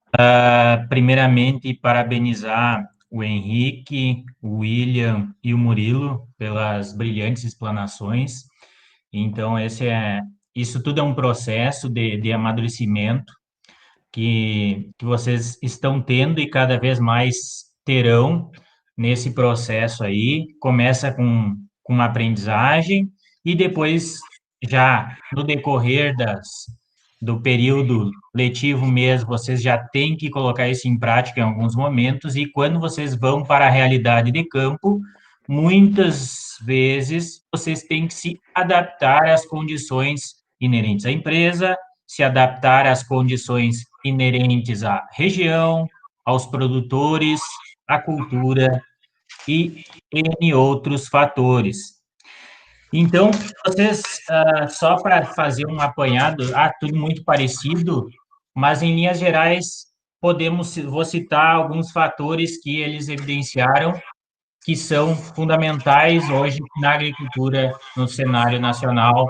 Primeiramente, parabenizar o Henrique, o William e o Murilo pelas brilhantes explanações. Então, isso tudo é um processo de amadurecimento que vocês estão tendo e cada vez mais terão nesse processo aí. Começa com uma aprendizagem e depois, já no decorrer do período letivo mesmo, vocês já têm que colocar isso em prática em alguns momentos, e quando vocês vão para a realidade de campo, muitas vezes vocês têm que se adaptar às condições inerentes à empresa, se adaptar às condições inerentes à região, aos produtores, à cultura e N outros fatores. Então, vocês, só para fazer um apanhado, tudo muito parecido, mas em linhas gerais, vou citar alguns fatores que eles evidenciaram que são fundamentais hoje na agricultura, no cenário nacional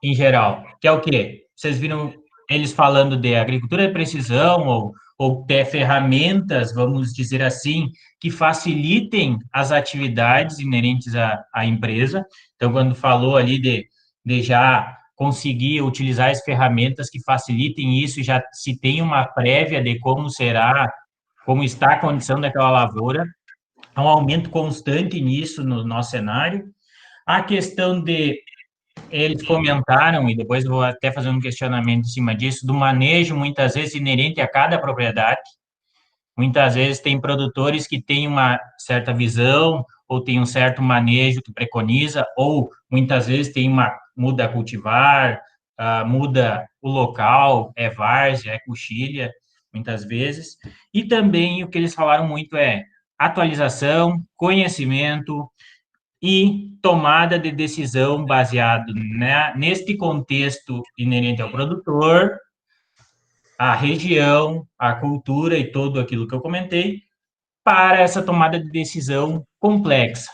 em geral, que é o quê? Vocês viram eles falando de agricultura de precisão ou ter ferramentas, vamos dizer assim, que facilitem as atividades inerentes à empresa. Então, quando falou ali de já conseguir utilizar as ferramentas que facilitem isso, já se tem uma prévia de como está a condição daquela lavoura, há um aumento constante nisso no nosso cenário. A questão eles comentaram, e depois eu vou até fazer um questionamento em cima disso, do manejo, muitas vezes, inerente a cada propriedade. Muitas vezes tem produtores que têm uma certa visão, ou tem um certo manejo que preconiza, ou muitas vezes muda a cultivar, muda o local, é várzea, é coxilha, muitas vezes. E também o que eles falaram muito é atualização, conhecimento, e tomada de decisão baseado neste contexto inerente ao produtor, a região, a cultura e tudo aquilo que eu comentei, para essa tomada de decisão complexa.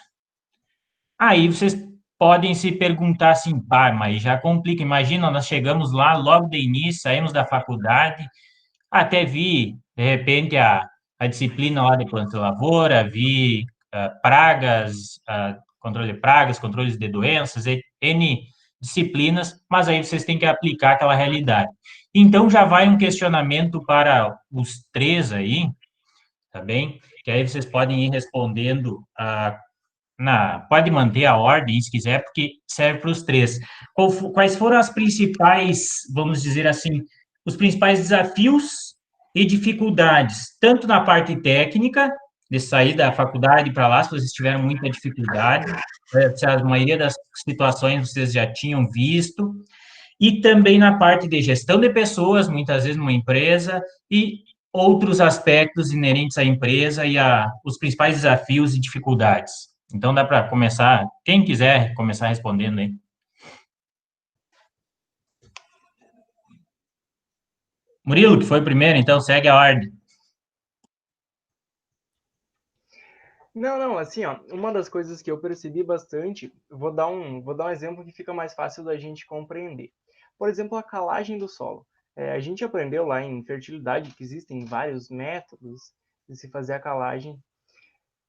Aí vocês podem se perguntar assim, mas já complica, imagina, nós chegamos lá logo de início, saímos da faculdade, até vi, de repente, a disciplina lá de plantio e lavoura, vi pragas, controle de pragas, controles de doenças, N disciplinas, mas aí vocês têm que aplicar aquela realidade. Então, já vai um questionamento para os três aí, tá bem? Que aí vocês podem ir respondendo, pode manter a ordem, se quiser, porque serve para os três. Quais foram as principais, vamos dizer assim, os principais desafios e dificuldades, tanto na parte técnica, de sair da faculdade para lá, se vocês tiveram muita dificuldade, se a maioria das situações vocês já tinham visto, e também na parte de gestão de pessoas, muitas vezes numa empresa, e outros aspectos inerentes à empresa e os principais desafios e dificuldades. Então, dá para começar, quem quiser começar respondendo aí. Murilo, que foi primeiro, então segue a ordem. Não, assim, ó, uma das coisas que eu percebi bastante, vou dar um exemplo que fica mais fácil da gente compreender. Por exemplo, a calagem do solo. A gente aprendeu lá em fertilidade que existem vários métodos de se fazer a calagem.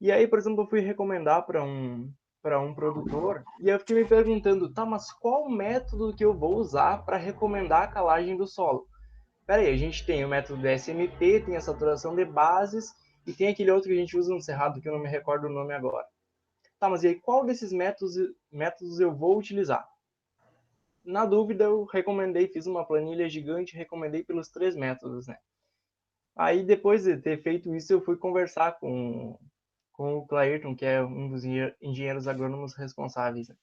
E aí, por exemplo, eu fui recomendar para um produtor e eu fiquei me perguntando, tá, mas qual método que eu vou usar para recomendar a calagem do solo? Peraí, a gente tem o método SMP, tem a saturação de bases e tem aquele outro que a gente usa no Cerrado que eu não me recordo o nome agora. Tá, mas e aí qual desses métodos eu vou utilizar? Na dúvida, eu recomendei, fiz uma planilha gigante, recomendei pelos 3 métodos, né? Aí, depois de ter feito isso, eu fui conversar com o Clairton, que é um dos engenheiros agrônomos responsáveis, né?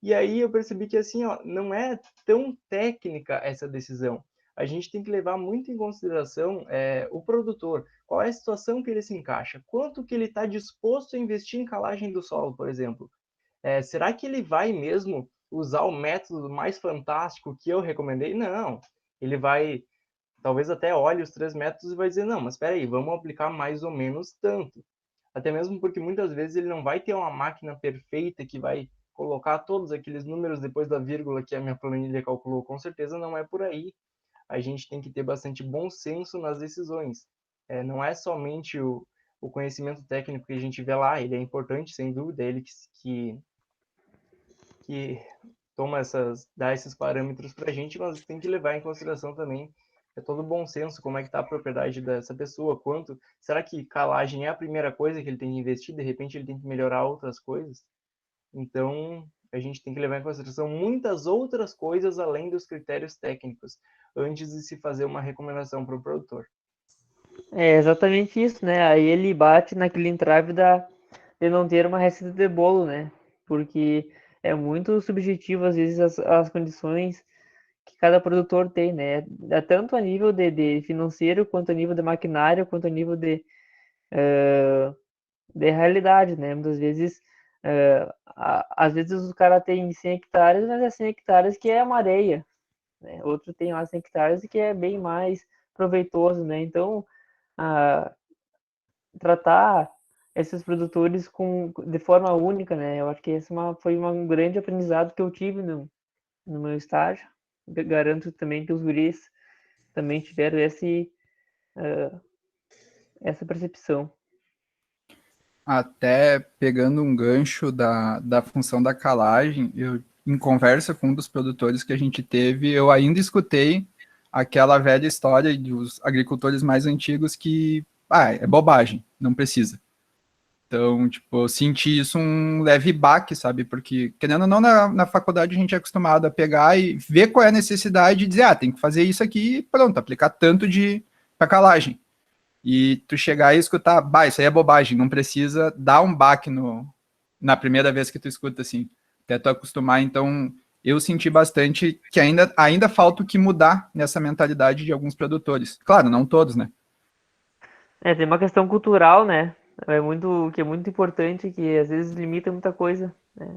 E aí eu percebi que, assim, ó, não é tão técnica essa decisão. A gente tem que levar muito em consideração o produtor. Qual é a situação que ele se encaixa? Quanto que ele está disposto a investir em calagem do solo, por exemplo? Será que ele vai mesmo usar o método mais fantástico que eu recomendei? Não. Ele vai, talvez até olhe os 3 métodos e vai dizer, não, mas espera aí, vamos aplicar mais ou menos tanto. Até mesmo porque muitas vezes ele não vai ter uma máquina perfeita que vai colocar todos aqueles números depois da vírgula que a minha planilha calculou. Com certeza não é por aí. A gente tem que ter bastante bom senso nas decisões. Não é somente o conhecimento técnico que a gente vê lá, ele é importante, sem dúvida, é ele que dá esses parâmetros para a gente, mas tem que levar em consideração também todo o bom senso, como é que está a propriedade dessa pessoa, será que calagem é a primeira coisa que ele tem que investir, de repente ele tem que melhorar outras coisas? Então, a gente tem que levar em consideração muitas outras coisas além dos critérios técnicos, antes de se fazer uma recomendação para o produtor. É exatamente isso, né? Aí ele bate naquele entrave de não ter uma receita de bolo, né? Porque é muito subjetivo, às vezes, as condições que cada produtor tem, né? Tanto a nível de financeiro, quanto a nível de maquinário, quanto a nível de realidade, né? Muitas vezes, às vezes o cara tem 100 hectares, mas é 100 hectares que é uma areia, né? Outro tem lá 100 hectares que é bem mais proveitoso, né? Então, tratar esses produtores de forma única, né? Eu acho que esse foi um grande aprendizado que eu tive no meu estágio. Garanto também que os guris também tiveram essa percepção. Até pegando um gancho da função da calagem, em conversa com um dos produtores que a gente teve, eu ainda escutei aquela velha história dos agricultores mais antigos que, é bobagem, não precisa. Então, tipo, eu senti isso um leve baque, sabe? Porque, querendo ou não, na faculdade a gente é acostumado a pegar e ver qual é a necessidade e dizer, tem que fazer isso aqui e pronto, aplicar tanto para calagem. E tu chegar e escutar, isso aí é bobagem, não precisa dar um baque na primeira vez que tu escuta, assim, até tu acostumar. Então, eu senti bastante que ainda falta o que mudar nessa mentalidade de alguns produtores. Claro, não todos, né? Tem uma questão cultural, né? Que é muito importante, que às vezes limita muita coisa, né?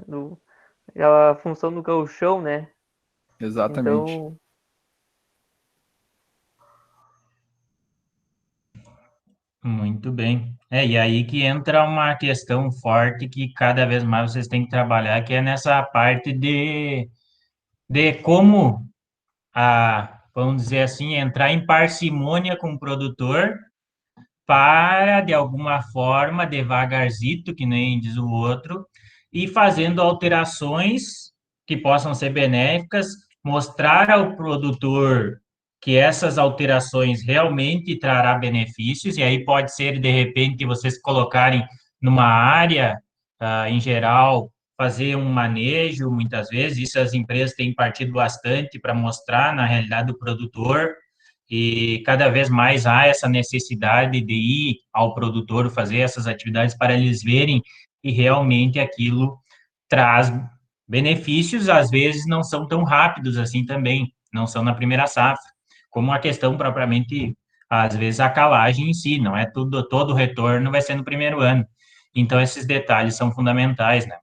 A função do gauchão, né? Exatamente. Então, Muito bem. E aí que entra uma questão forte que cada vez mais vocês têm que trabalhar, que é nessa parte de como, vamos dizer assim, entrar em parcimônia com o produtor para, de alguma forma, devagarzito, que nem diz o outro, e fazendo alterações que possam ser benéficas, mostrar ao produtor que essas alterações realmente trará benefícios, e aí pode ser, de repente, vocês colocarem numa área, em geral, fazer um manejo, muitas vezes, isso as empresas têm partido bastante para mostrar na realidade do produtor, e cada vez mais há essa necessidade de ir ao produtor fazer essas atividades para eles verem que realmente aquilo traz benefícios, às vezes não são tão rápidos assim também, não são na primeira safra, como a questão propriamente, às vezes a calagem em si, não é todo o retorno vai ser no primeiro ano. Então, esses detalhes são fundamentais, né?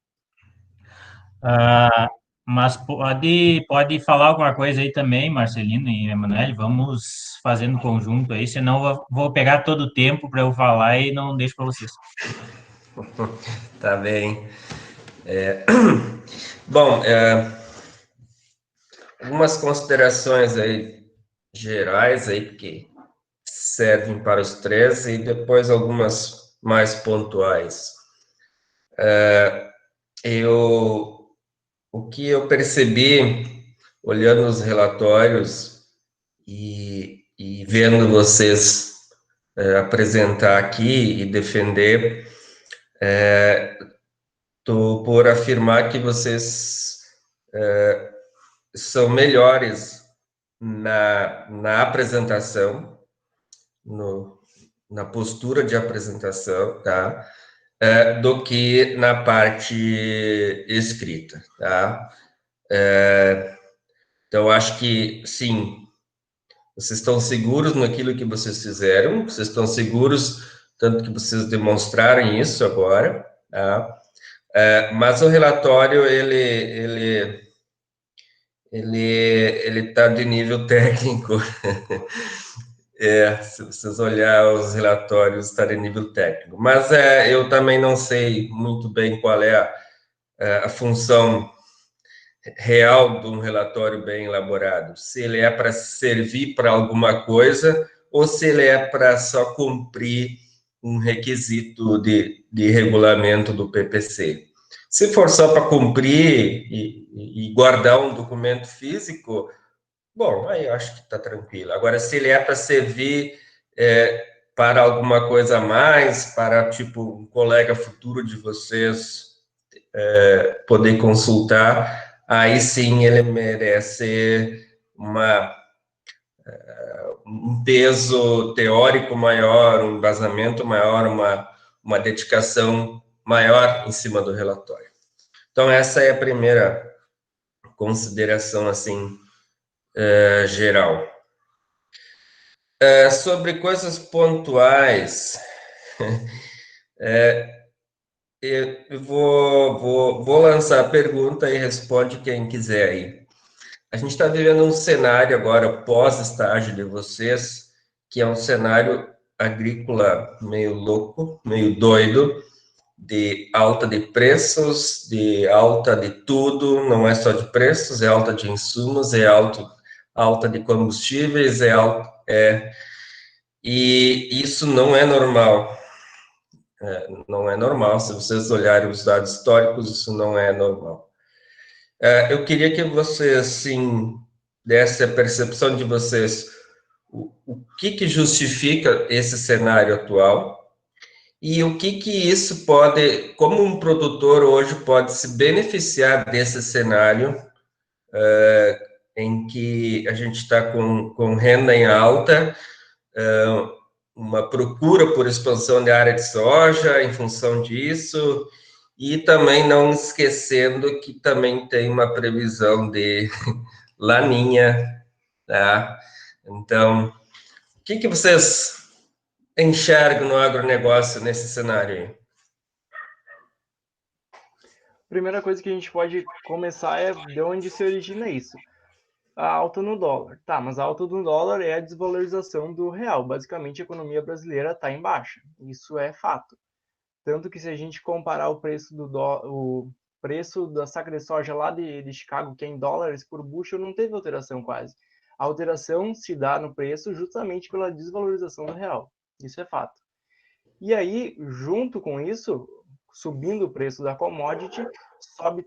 Mas pode falar alguma coisa aí também, Marcelino e Emanuele, vamos fazendo conjunto aí, senão eu vou pegar todo o tempo para eu falar e não deixo para vocês. Tá bem. Bom, algumas considerações aí gerais aí que servem para os três e depois algumas mais pontuais. O que eu percebi olhando os relatórios e vendo vocês apresentar aqui e defender, estou por afirmar que vocês são melhores na apresentação, na postura de apresentação, tá? Do que na parte escrita, tá? Então, acho que, sim, vocês estão seguros naquilo que vocês fizeram, vocês estão seguros, tanto que vocês demonstraram isso agora, tá? Mas o relatório, ele está de nível técnico. Se vocês olharem os relatórios, está de nível técnico. Mas eu também não sei muito bem qual é a função real de um relatório bem elaborado. Se ele é para servir para alguma coisa ou se ele é para só cumprir um requisito de regulamento do PPC. Se for só para cumprir e guardar um documento físico, bom, aí eu acho que está tranquilo. Agora, se ele é para servir para alguma coisa a mais, para, tipo, um colega futuro de vocês poder consultar, aí sim ele merece um peso teórico maior, um embasamento maior, uma dedicação maior em cima do relatório. Então, essa é a primeira consideração, assim, geral. Sobre coisas pontuais, eu vou lançar a pergunta e responde quem quiser aí. A gente está vivendo um cenário agora, pós-estágio de vocês, que é um cenário agrícola meio louco, meio doido, de alta de preços, de alta de tudo, não é só de preços, é alta de insumos, é alta de combustíveis, e isso não é normal. Não é normal, se vocês olharem os dados históricos, isso não é normal. Eu queria que vocês, assim, desse a percepção de vocês, o que justifica esse cenário atual e o que isso pode, como um produtor hoje pode se beneficiar desse cenário em que a gente está com renda em alta, uma procura por expansão de área de soja em função disso, e também não esquecendo que também tem uma previsão de laninha, tá? Então, o que vocês enxergam no agronegócio nesse cenário aí? Primeira coisa que a gente pode começar é de onde se origina isso. A alta no dólar. Tá, mas a alta do dólar é a desvalorização do real. Basicamente, a economia brasileira está em baixa. Isso é fato. Tanto que se a gente comparar o preço o preço da saca de soja lá de Chicago, que é em dólares por bushel, não teve alteração quase. A alteração se dá no preço justamente pela desvalorização do real. Isso é fato. E aí, junto com isso, subindo o preço da commodity, sobe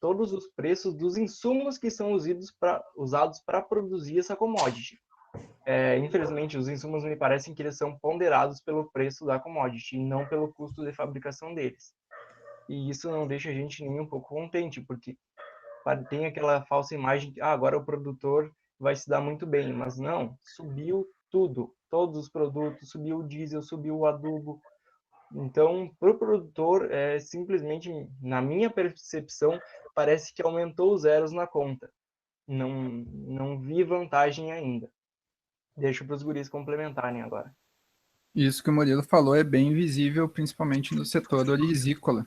todos os preços dos insumos que são usados para produzir essa commodity. Infelizmente, os insumos me parecem que eles são ponderados pelo preço da commodity e não pelo custo de fabricação deles. E isso não deixa a gente nem um pouco contente, porque tem aquela falsa imagem que agora o produtor vai se dar muito bem, mas não, subiu tudo, todos os produtos, subiu o diesel, subiu o adubo. Então, para o produtor, simplesmente, na minha percepção, parece que aumentou os zeros na conta. Não vi vantagem ainda. Deixo para os guris complementarem agora. Isso que o Murilo falou é bem visível, principalmente no setor orizícola,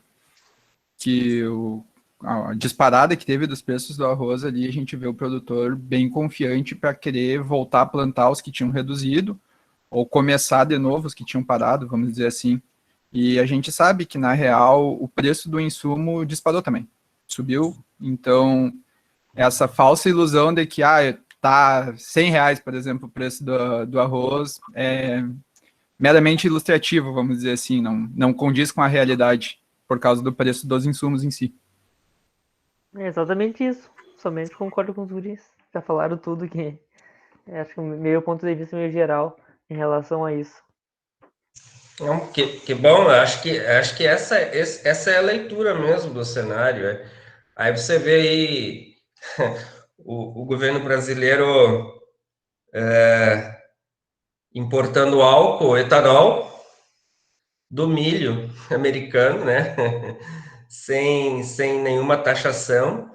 que a disparada que teve dos preços do arroz ali, a gente vê o produtor bem confiante para querer voltar a plantar os que tinham reduzido, ou começar de novo os que tinham parado, vamos dizer assim. E a gente sabe que, na real, o preço do insumo disparou também, subiu. Então, essa falsa ilusão de que tá R$100, por exemplo, o preço do arroz, é meramente ilustrativo, vamos dizer assim, não condiz com a realidade, por causa do preço dos insumos em si. É exatamente isso. Somente concordo com os guris. Já falaram tudo que acho que meu ponto de vista meio geral em relação a isso. Não, que bom, acho que essa é a leitura mesmo do cenário. Aí você vê aí o governo brasileiro importando álcool, etanol, do milho americano, né? sem nenhuma taxação,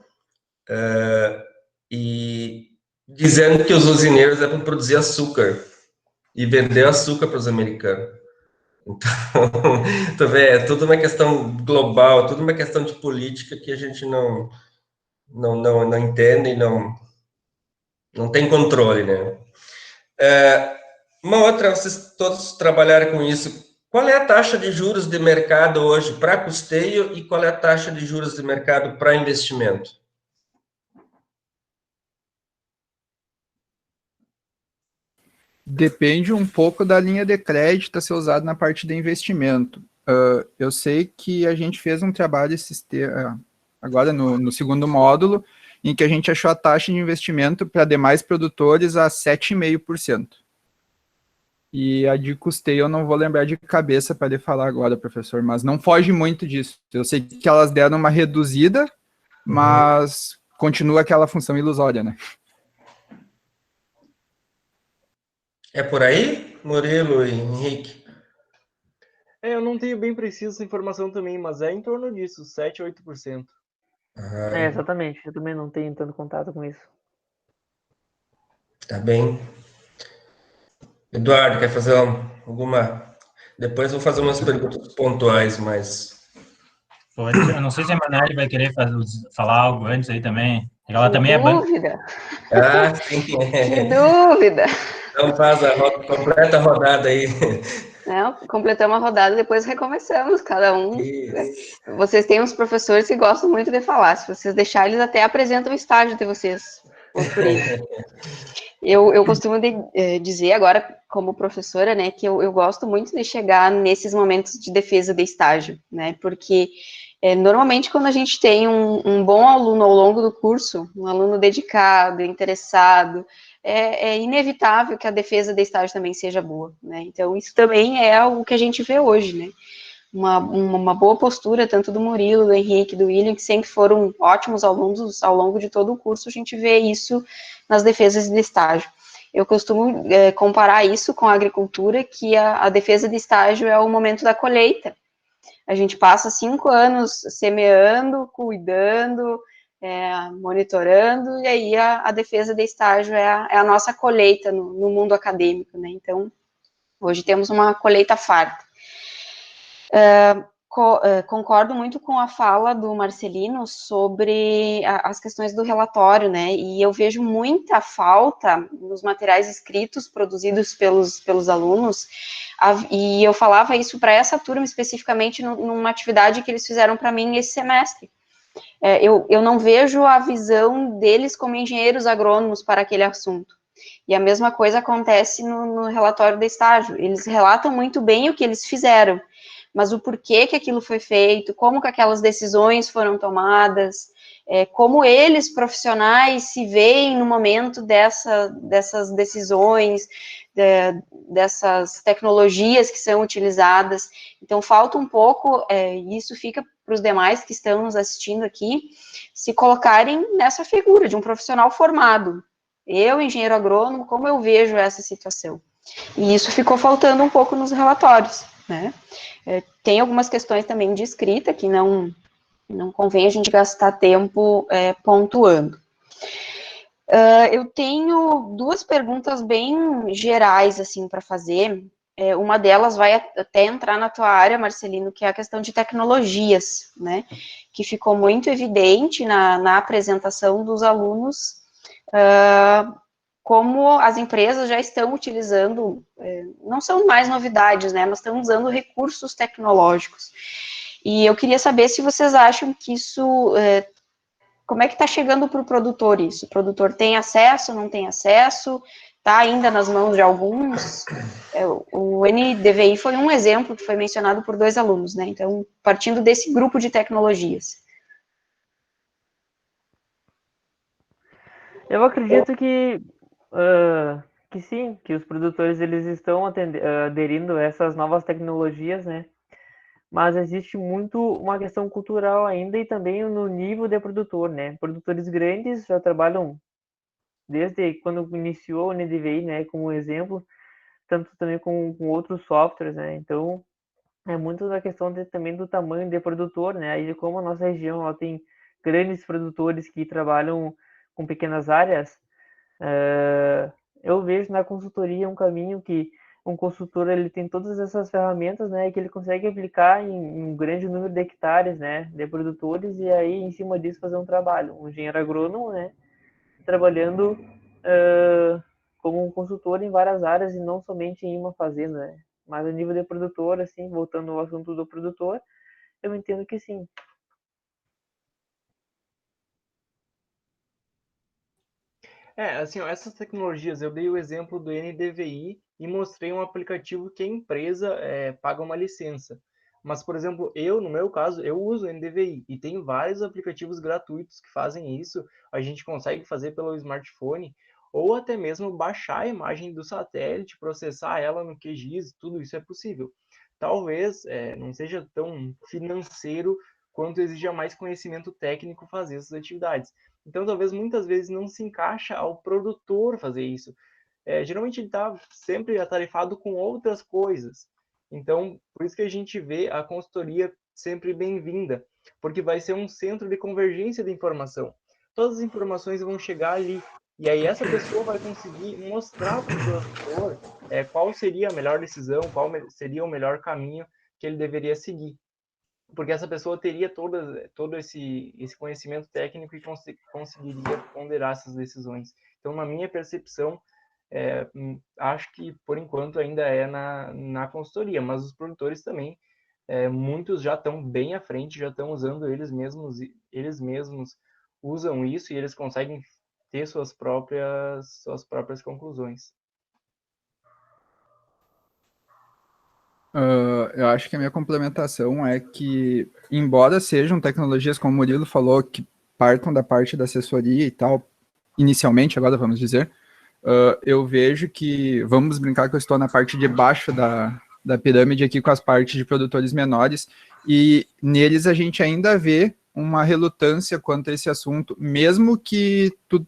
e dizendo que os usineiros é para produzir açúcar e vender açúcar para os americanos. Então, tu vê, é tudo uma questão global, tudo uma questão de política que a gente não entende e não tem controle, né? Uma outra, vocês todos trabalharam com isso. Qual é a taxa de juros de mercado hoje para custeio e qual é a taxa de juros de mercado para investimento? Depende um pouco da linha de crédito a ser usada na parte de investimento. Eu sei que a gente fez um trabalho agora no segundo módulo, em que a gente achou a taxa de investimento para demais produtores a 7,5%. E a de custeio eu não vou lembrar de cabeça para lhe falar agora, professor, mas não foge muito disso. Eu sei que elas deram uma reduzida, mas continua aquela função ilusória, né? É por aí, Murilo e Henrique? Eu não tenho bem preciso essa informação também, mas é em torno disso, 7 a 8%. É, exatamente. Eu também não tenho tanto contato com isso. Tá bem. Eduardo, quer fazer alguma... Depois vou fazer umas perguntas pontuais, mas... Pode, eu não sei se a Manali vai querer falar algo antes aí também. Ela Que também dúvida! Sim. Que dúvida! Então faz completa a rodada aí. Não, completamos a rodada, depois recomeçamos, cada um. Isso. Vocês têm uns professores que gostam muito de falar, se vocês deixarem, eles até apresentam o estágio de vocês, por isso. Eu costumo dizer agora, como professora, né, que eu gosto muito de chegar nesses momentos de defesa de estágio, né, porque normalmente quando a gente tem um bom aluno ao longo do curso, um aluno dedicado, interessado, é inevitável que a defesa de estágio também seja boa, né, então isso também é o que a gente vê hoje, né, uma boa postura, tanto do Murilo, do Henrique, do William, que sempre foram ótimos alunos ao longo de todo o curso, a gente vê isso nas defesas de estágio. Eu costumo comparar isso com a agricultura, que a defesa de estágio é o momento da colheita. A gente passa 5 anos semeando, cuidando, monitorando, e aí a defesa de estágio é a nossa colheita no mundo acadêmico, né? Então, hoje temos uma colheita farta. Concordo muito com a fala do Marcelino sobre as questões do relatório, né, e eu vejo muita falta nos materiais escritos produzidos pelos alunos, e eu falava isso para essa turma especificamente numa atividade que eles fizeram para mim esse semestre. Eu não vejo a visão deles como engenheiros agrônomos para aquele assunto. E a mesma coisa acontece no relatório de estágio. Eles relatam muito bem o que eles fizeram, mas o porquê que aquilo foi feito, como que aquelas decisões foram tomadas, como eles, profissionais, se veem no momento dessas decisões, dessas tecnologias que são utilizadas. Então, falta um pouco, e isso fica para os demais que estão nos assistindo aqui, se colocarem nessa figura de um profissional formado. Eu, engenheiro agrônomo, como eu vejo essa situação? E isso ficou faltando um pouco nos relatórios, né? Tem algumas questões também de escrita que não convém a gente gastar tempo pontuando. Eu tenho duas perguntas bem gerais, assim, para fazer. uma delas vai até entrar na tua área, Marcelino, que é a questão de tecnologias, né? Que ficou muito evidente na apresentação dos alunos, como as empresas já estão utilizando, não são mais novidades, né? Mas estão usando recursos tecnológicos. E eu queria saber se vocês acham que isso, como é que está chegando para o produtor isso? O produtor tem acesso, não tem acesso? Está ainda nas mãos de alguns? O NDVI foi um exemplo que foi mencionado por 2 alunos, né? Então, partindo desse grupo de tecnologias. Eu acredito que sim, que os produtores eles estão aderindo a essas novas tecnologias, né? Mas existe muito uma questão cultural ainda e também no nível de produtor, né? Produtores grandes já trabalham desde quando iniciou o NDVI, né, como exemplo, tanto também com outros softwares, né? Então, é muito da questão também do tamanho de produtor, né? Aí, como a nossa região ela tem grandes produtores que trabalham com pequenas áreas, eu vejo na consultoria um caminho que um consultor ele tem todas essas ferramentas, né, que ele consegue aplicar em um grande número de hectares, né, de produtores e aí em cima disso fazer um trabalho. Um engenheiro agrônomo, né, trabalhando como um consultor em várias áreas e não somente em uma fazenda, né? Mas a nível de produtor, assim, voltando ao assunto do produtor, eu entendo que sim. Assim, ó, essas tecnologias, eu dei o exemplo do NDVI e mostrei um aplicativo que a empresa paga uma licença. Mas, por exemplo, no meu caso, eu uso o NDVI e tem vários aplicativos gratuitos que fazem isso. A gente consegue fazer pelo smartphone ou até mesmo baixar a imagem do satélite, processar ela no QGIS, tudo isso é possível. Talvez não seja tão financeiro quanto exija mais conhecimento técnico fazer essas atividades. Então, talvez muitas vezes não se encaixa ao produtor fazer isso. Geralmente ele está sempre atarefado com outras coisas. Então, por isso que a gente vê a consultoria sempre bem-vinda, porque vai ser um centro de convergência de informação. Todas as informações vão chegar ali. E aí essa pessoa vai conseguir mostrar para o produtor qual seria a melhor decisão, qual seria o melhor caminho que ele deveria seguir, porque essa pessoa teria todo esse conhecimento técnico e conseguiria ponderar essas decisões. Então, na minha percepção, acho que, por enquanto, ainda é na consultoria, mas os produtores também, muitos já estão bem à frente, já estão usando eles mesmos usam isso e eles conseguem ter suas próprias conclusões. Eu acho que a minha complementação é que, embora sejam tecnologias, como o Murilo falou, que partam da parte da assessoria e tal, inicialmente, agora vamos dizer, eu vejo que, vamos brincar que eu estou na parte de baixo da pirâmide aqui com as partes de produtores menores, e neles a gente ainda vê uma relutância quanto a esse assunto, mesmo que tu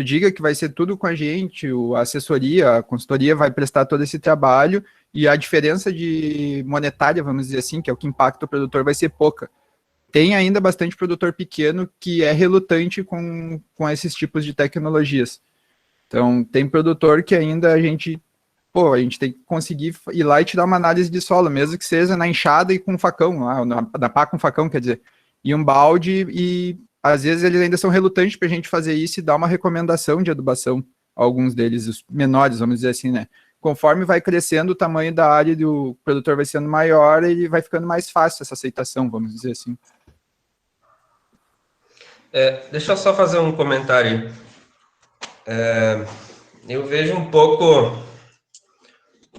diga que vai ser tudo com a gente, a assessoria, a consultoria vai prestar todo esse trabalho, e a diferença de monetária, vamos dizer assim, que é o que impacta o produtor, vai ser pouca. Tem ainda bastante produtor pequeno que é relutante com esses tipos de tecnologias. Então, tem produtor que ainda a gente tem que conseguir ir lá e tirar uma análise de solo, mesmo que seja na enxada e com facão, na pá com facão, quer dizer, e um balde, e às vezes eles ainda são relutantes para a gente fazer isso e dar uma recomendação de adubação, alguns deles, os menores, vamos dizer assim, né? Conforme vai crescendo o tamanho da área do produtor vai sendo maior, ele vai ficando mais fácil essa aceitação, vamos dizer assim. Deixa eu só fazer um comentário. Eu vejo um pouco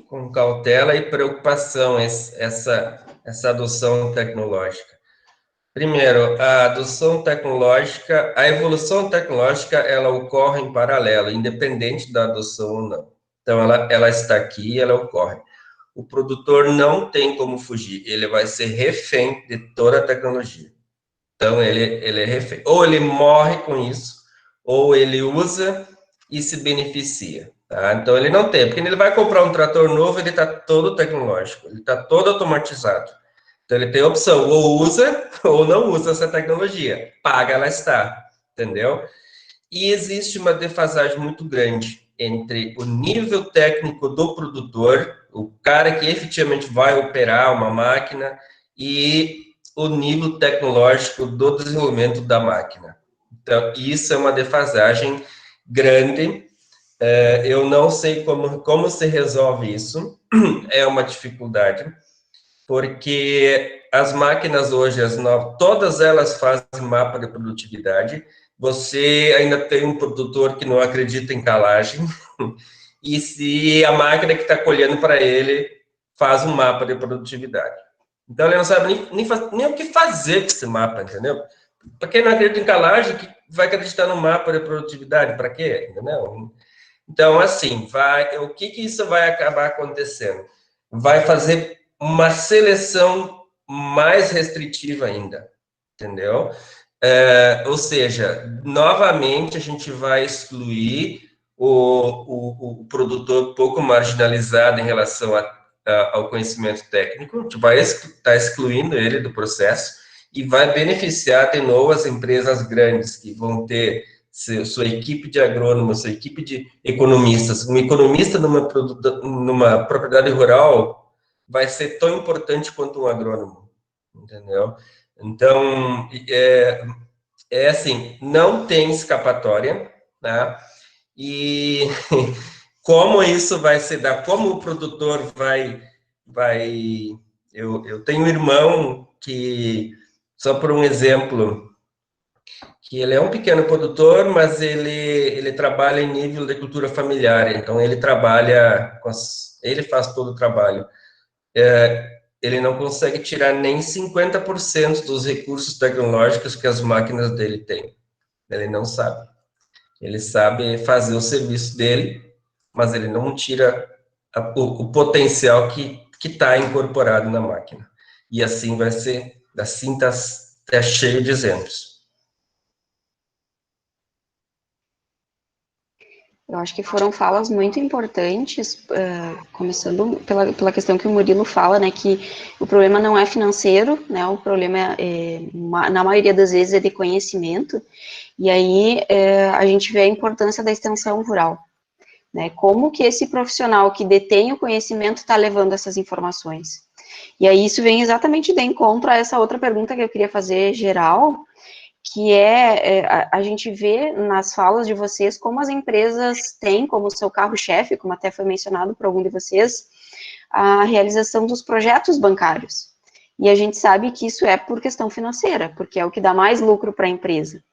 com cautela e preocupação essa adoção tecnológica. Primeiro, a adoção tecnológica, a evolução tecnológica, ela ocorre em paralelo, independente da adoção ou não. Então, ela está aqui e ela ocorre. O produtor não tem como fugir, ele vai ser refém de toda a tecnologia. Então, ele é refém. Ou ele morre com isso, ou ele usa e se beneficia. Tá? Então, ele não tem, porque ele vai comprar um trator novo, ele está todo tecnológico, ele está todo automatizado. Então, ele tem a opção, ou usa, ou não usa essa tecnologia. Paga, ela está, entendeu? E existe uma defasagem muito grande entre o nível técnico do produtor, o cara que efetivamente vai operar uma máquina e o nível tecnológico do desenvolvimento da máquina. Então, isso é uma defasagem grande. Eu não sei como se resolve isso, é uma dificuldade, porque as máquinas hoje, as novas, todas elas fazem mapa de produtividade. Você ainda tem um produtor que não acredita em calagem, e se a máquina que está colhendo para ele faz um mapa de produtividade. Então, ele não sabe nem o que fazer com esse mapa, entendeu? Para quem não acredita em calagem, que vai acreditar no mapa de produtividade? Para quê? Entendeu? Então, assim, o que isso vai acabar acontecendo? Vai fazer uma seleção mais restritiva ainda, entendeu? Ou seja, novamente a gente vai excluir o produtor pouco marginalizado em relação ao conhecimento técnico, a gente vai estar excluindo ele do processo e vai beneficiar de novo as empresas grandes que vão ter sua equipe de agrônomos, sua equipe de economistas. Um economista numa propriedade rural vai ser tão importante quanto um agrônomo, entendeu? Então, assim, não tem escapatória, tá? E como isso vai se dar, como o produtor eu tenho um irmão que, só por um exemplo, que ele é um pequeno produtor, mas ele trabalha em nível de cultura familiar, então ele trabalha, ele faz todo o trabalho. Ele não consegue tirar nem 50% dos recursos tecnológicos que as máquinas dele têm. Ele não sabe. Ele sabe fazer o serviço dele, mas ele não tira o potencial que está incorporado na máquina. E assim vai ser, assim está cheio de exemplos. Eu acho que foram falas muito importantes, começando pela questão que o Murilo fala, né, que o problema não é financeiro, né, o problema, na maioria das vezes, é de conhecimento, e aí a gente vê a importância da extensão rural, né, como que esse profissional que detém o conhecimento está levando essas informações. E aí isso vem exatamente de encontro a essa outra pergunta que eu queria fazer, geral, que a gente vê nas falas de vocês como as empresas têm como seu carro-chefe, como até foi mencionado por algum de vocês, a realização dos projetos bancários. E a gente sabe que isso é por questão financeira, porque é o que dá mais lucro para a empresa.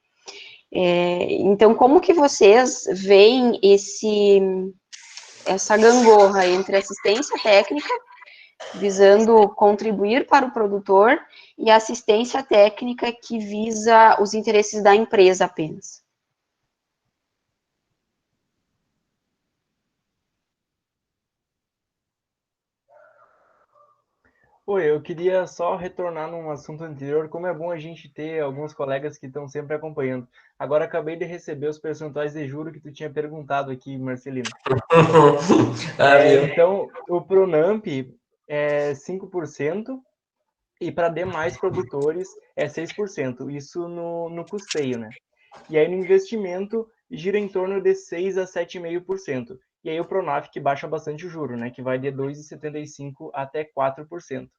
Então, como que vocês veem essa gangorra entre assistência técnica, visando contribuir para o produtor, e assistência técnica que visa os interesses da empresa apenas? Oi, eu queria só retornar num assunto anterior, como é bom a gente ter alguns colegas que estão sempre acompanhando. Agora acabei de receber os percentuais de juro que tu tinha perguntado aqui, Marcelino. Então, o Pronamp é 5%, e para demais produtores é 6%, isso no custeio, né? E aí no investimento gira em torno de 6 a 7,5%. E aí o Pronaf que baixa bastante o juro, né? Que vai de 2,75% até 4%.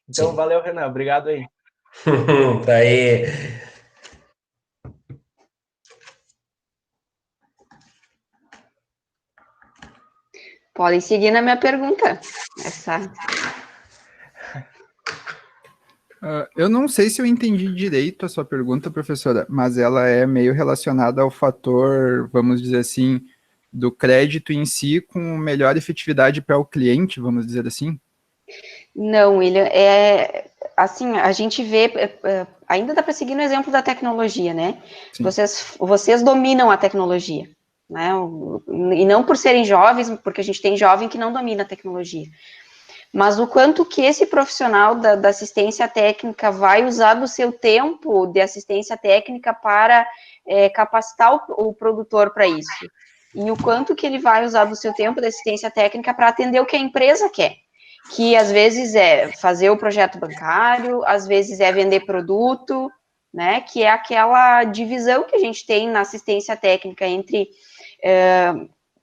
Então, Sim. valeu, Renan. Obrigado aí. Tá aí. Podem seguir na minha pergunta. Eu não sei se eu entendi direito a sua pergunta, professora, mas ela é meio relacionada ao fator, vamos dizer assim, do crédito em si com melhor efetividade para o cliente, vamos dizer assim? Não, William, assim, a gente vê, ainda dá para seguir no exemplo da tecnologia, né? Vocês dominam a tecnologia, né? E não por serem jovens, porque a gente tem jovem que não domina a tecnologia. Mas o quanto que esse profissional da assistência técnica vai usar do seu tempo de assistência técnica para capacitar o produtor para isso. E o quanto que ele vai usar do seu tempo de assistência técnica para atender o que a empresa quer. Que às vezes é fazer o projeto bancário, às vezes é vender produto, né? Que é aquela divisão que a gente tem na assistência técnica entre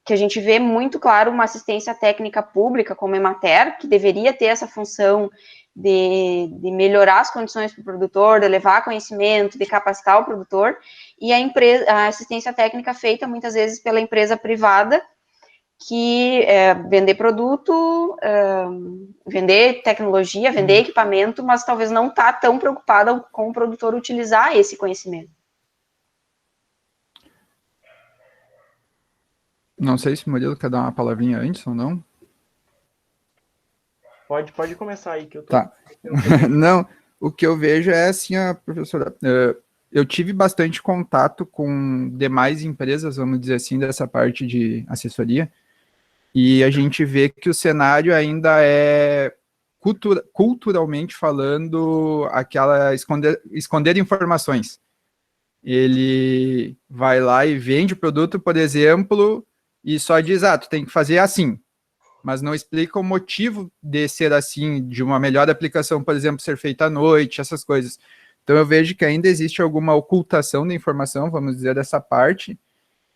que a gente vê muito claro uma assistência técnica pública, como a Emater, que deveria ter essa função de melhorar as condições para o produtor, de levar conhecimento, de capacitar o produtor, e a assistência técnica feita muitas vezes pela empresa privada, que vender produto, vender tecnologia, vender equipamento, mas talvez não está tão preocupada com o produtor utilizar esse conhecimento. Não sei se o Murilo quer dar uma palavrinha antes ou não. Pode começar aí, que eu tô... Tá. Não, o que eu vejo é assim, professora, eu tive bastante contato com demais empresas, vamos dizer assim, dessa parte de assessoria, e a gente vê que o cenário ainda é, culturalmente falando, aquela esconder informações. Ele vai lá e vende o produto, por exemplo, e só diz, tu tem que fazer assim, mas não explica o motivo de ser assim, de uma melhor aplicação, por exemplo, ser feita à noite, essas coisas. Então eu vejo que ainda existe alguma ocultação da informação, vamos dizer, dessa parte,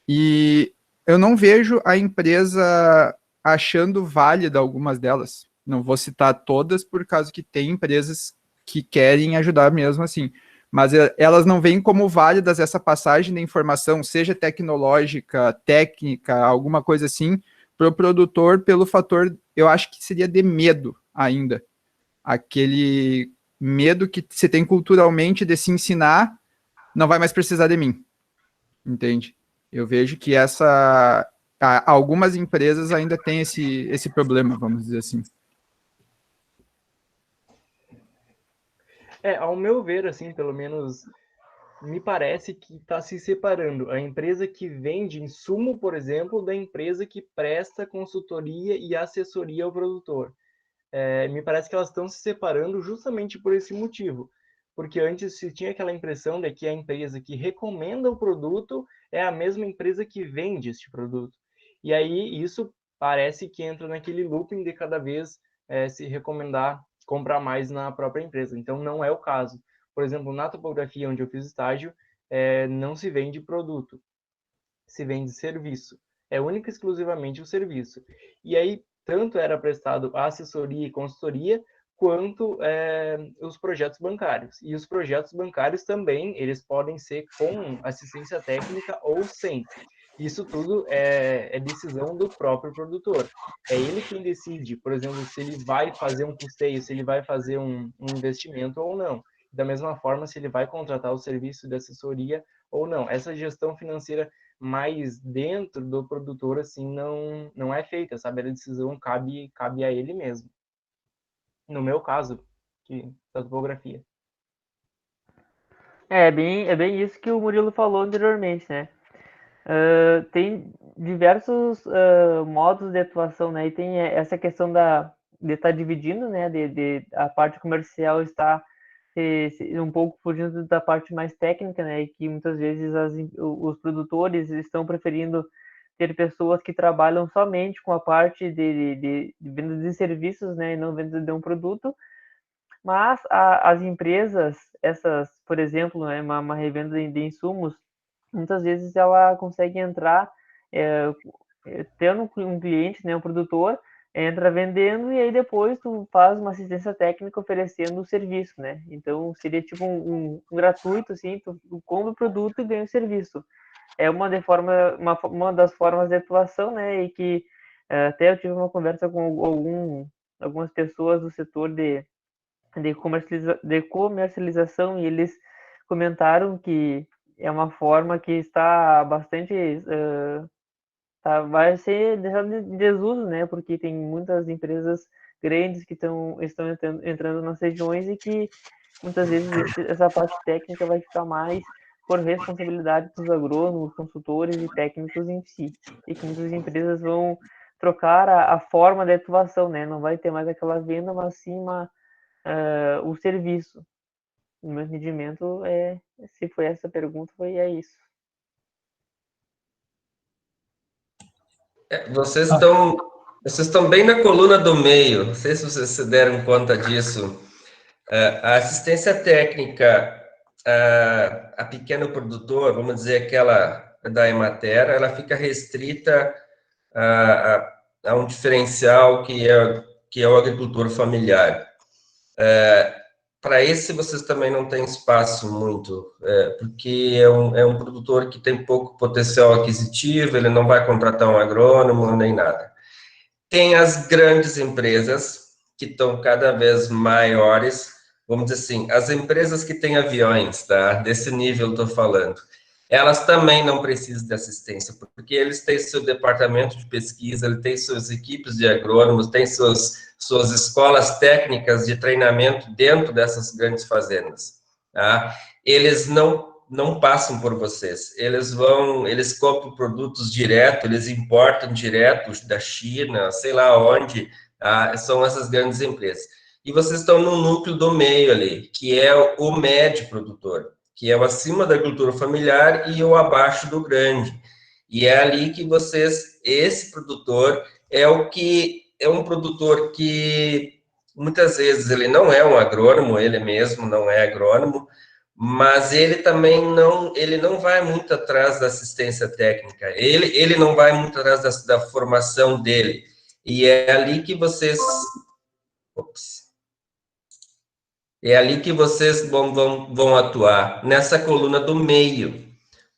e eu não vejo a empresa achando válida algumas delas. Não vou citar todas, por causa que tem empresas que querem ajudar mesmo assim, mas elas não veem como válidas essa passagem da informação, seja tecnológica, técnica, alguma coisa assim, para o produtor, pelo fator, eu acho que seria de medo ainda. Aquele medo que você tem culturalmente de se ensinar, não vai mais precisar de mim. Entende? Eu vejo que algumas empresas ainda têm esse problema, vamos dizer assim. Ao meu ver, assim, pelo menos, me parece que está se separando a empresa que vende insumo, por exemplo, da empresa que presta consultoria e assessoria ao produtor. Me parece que elas estão se separando justamente por esse motivo. Porque antes se tinha aquela impressão de que a empresa que recomenda o produto é a mesma empresa que vende este produto. E aí isso parece que entra naquele looping de cada vez se recomendar comprar mais na própria empresa. Então não é o caso. Por exemplo, na topografia onde eu fiz estágio, não se vende produto, se vende serviço. É única e exclusivamente o serviço. E aí, tanto era prestado a assessoria e consultoria, quanto os projetos bancários. E os projetos bancários também, eles podem ser com assistência técnica ou sem. Isso tudo é decisão do próprio produtor. É ele quem decide, por exemplo, se ele vai fazer um custeio, se ele vai fazer um investimento ou não. Da mesma forma, se ele vai contratar o serviço de assessoria ou não. Essa gestão financeira mais dentro do produtor, assim, não é feita, sabe? A decisão cabe a ele mesmo. No meu caso, da topografia. É bem isso que o Murilo falou anteriormente, né? Tem diversos modos de atuação, né? E tem essa questão de estar dividindo, né? De a parte comercial estar um pouco fugindo da parte mais técnica, né? E que muitas vezes os produtores estão preferindo ter pessoas que trabalham somente com a parte de venda de serviços, né? E não venda de um produto. Mas as empresas, essas, por exemplo, né, uma revenda de insumos, muitas vezes ela consegue entrar tendo um cliente, né, um produtor, entra vendendo e aí depois tu faz uma assistência técnica oferecendo o serviço, né? Então seria tipo um gratuito, assim, tu compra o produto e ganha o serviço. É uma das formas de atuação, né? E que até eu tive uma conversa com algumas pessoas do setor de comercialização e eles comentaram que é uma forma que está bastante vai ser deixado de desuso, né? Porque tem muitas empresas grandes que estão entrando nas regiões e que muitas vezes essa parte técnica vai ficar mais por responsabilidade dos agrônomos, consultores e técnicos em si. E que muitas empresas vão trocar a forma de atuação, né? Não vai ter mais aquela venda, mas sim o serviço. No meu entendimento, se foi essa pergunta, é isso. Vocês estão bem na coluna do meio, não sei se vocês se deram conta disso. A assistência técnica a pequeno produtor, vamos dizer aquela da Emater, ela fica restrita a um diferencial que é o agricultor familiar. Para esse, vocês também não têm espaço muito, porque é um produtor que tem pouco potencial aquisitivo, ele não vai contratar um agrônomo nem nada. Tem as grandes empresas, que estão cada vez maiores, vamos dizer assim, as empresas que têm aviões, tá? Desse nível eu estou falando. Elas também não precisam de assistência, porque eles têm seu departamento de pesquisa, eles têm suas equipes de agrônomos, têm suas escolas técnicas de treinamento dentro dessas grandes fazendas, tá? Eles não passam por vocês, eles compram produtos direto, eles importam direto da China, sei lá onde, tá? São essas grandes empresas. E vocês estão no núcleo do meio ali, que é o médio produtor, que é o acima da agricultura familiar e o abaixo do grande. E é ali que esse produtor é um produtor que muitas vezes ele não é um agrônomo, ele mesmo não é agrônomo, mas ele também não vai muito atrás da assistência técnica, ele não vai muito atrás da formação dele, e é ali que vocês vão atuar, nessa coluna do meio,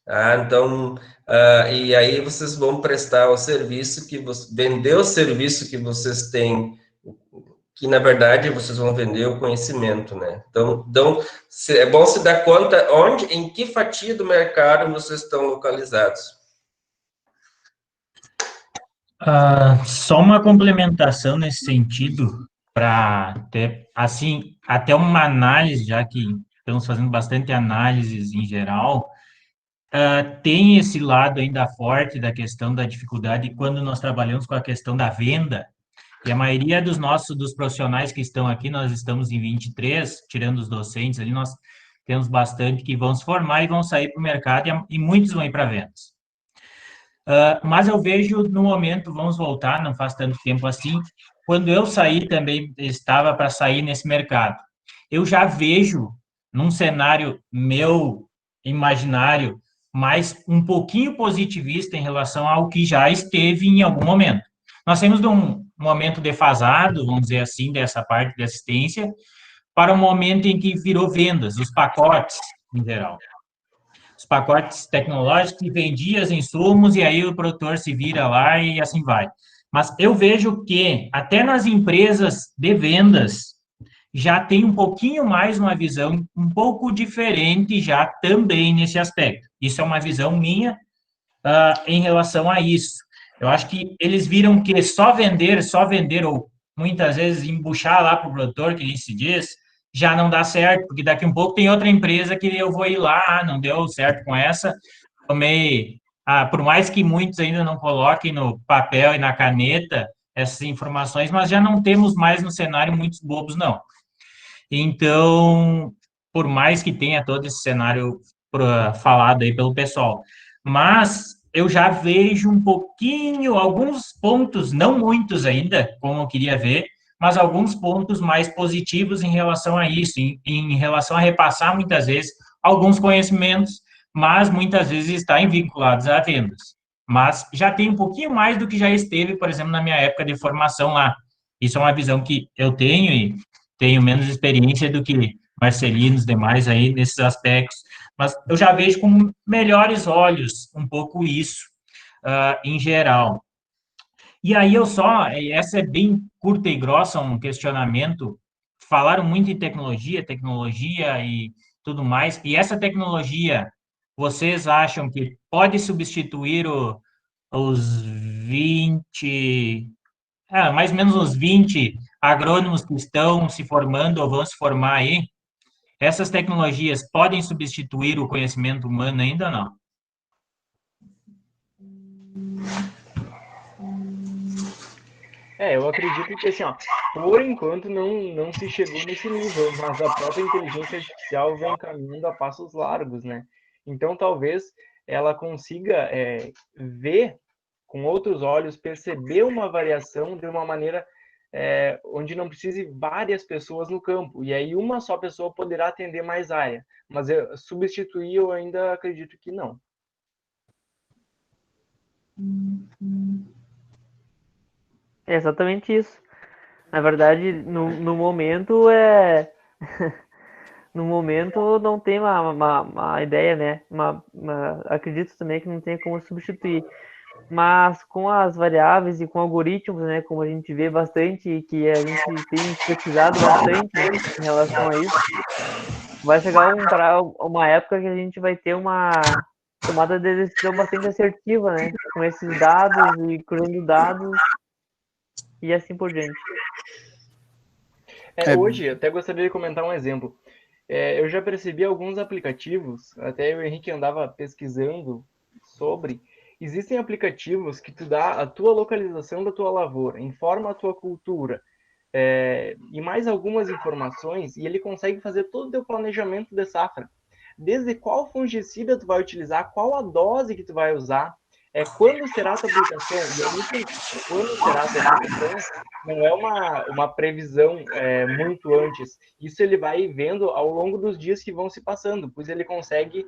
tá? Então, e aí vocês vão prestar o serviço vender o serviço que vocês têm, que na verdade vocês vão vender o conhecimento, né? Então é bom se dar conta em que fatia do mercado vocês estão localizados. Só uma complementação nesse sentido, para ter, assim, até uma análise, já que estamos fazendo bastante análises em geral, tem esse lado ainda forte da questão da dificuldade quando nós trabalhamos com a questão da venda. E a maioria dos profissionais que estão aqui, nós estamos em 23, tirando os docentes ali, nós temos bastante que vão se formar e vão sair para o mercado, e muitos vão ir para vendas. Mas eu vejo no momento, vamos voltar, não faz tanto tempo assim, quando eu saí também, estava para sair nesse mercado. Eu já vejo, num cenário meu imaginário, mas um pouquinho positivista em relação ao que já esteve em algum momento. Nós temos de um momento defasado, vamos dizer assim, dessa parte de assistência, para o momento em que virou vendas, os pacotes, em geral. Os pacotes tecnológicos que vendiam os insumos e aí o produtor se vira lá e assim vai. Mas eu vejo que até nas empresas de vendas já tem um pouquinho mais uma visão um pouco diferente já também nesse aspecto. Isso é uma visão minha em relação a isso. Eu acho que eles viram que só vender, ou muitas vezes embuchar lá para o produtor, que nem se diz, já não dá certo, porque daqui um pouco tem outra empresa que eu vou ir lá, não deu certo com essa, por mais que muitos ainda não coloquem no papel e na caneta essas informações, mas já não temos mais no cenário muitos bobos, não. Então, por mais que tenha todo esse cenário falado aí pelo pessoal, mas eu já vejo um pouquinho, alguns pontos, não muitos ainda, como eu queria ver, mas alguns pontos mais positivos em relação a isso, em relação a repassar, muitas vezes, alguns conhecimentos, mas muitas vezes estarem vinculados a vendas. Mas já tem um pouquinho mais do que já esteve, por exemplo, na minha época de formação lá. Isso é uma visão que eu tenho e tenho menos experiência do que Marcelino e os demais aí nesses aspectos, mas eu já vejo com melhores olhos um pouco isso, em geral. E aí essa é bem curta e grossa, um questionamento, falaram muito em tecnologia e tudo mais, e essa tecnologia, vocês acham que pode substituir os 20, mais ou menos os 20 agrônomos que estão se formando ou vão se formar aí? Essas tecnologias podem substituir o conhecimento humano ainda ou não? Eu acredito que, assim, por enquanto não se chegou nesse nível, mas a própria inteligência artificial vem caminhando a passos largos, né? Então, talvez ela consiga ver com outros olhos, perceber uma variação de uma maneira onde não precise várias pessoas no campo, e aí uma só pessoa poderá atender mais área, mas substituir eu ainda acredito que não. É exatamente isso. Na verdade, no momento no momento não tem uma ideia, né? Acredito também que não tem como substituir. Mas com as variáveis e com algoritmos, né? Como a gente vê bastante e que a gente tem pesquisado bastante em relação a isso, vai chegar uma época que a gente vai ter uma tomada de decisão bastante assertiva, né? Com esses dados e cruzando dados e assim por diante. Hoje, até gostaria de comentar um exemplo. Eu já percebi alguns aplicativos, até o Henrique andava pesquisando sobre. Existem aplicativos que tu dá a tua localização da tua lavoura, informa a tua cultura, e mais algumas informações, e ele consegue fazer todo o teu planejamento de safra. Desde qual fungicida tu vai utilizar, qual a dose que tu vai usar, quando será a tua aplicação. E quando será a tua aplicação não é uma previsão muito antes. Isso ele vai vendo ao longo dos dias que vão se passando, pois ele consegue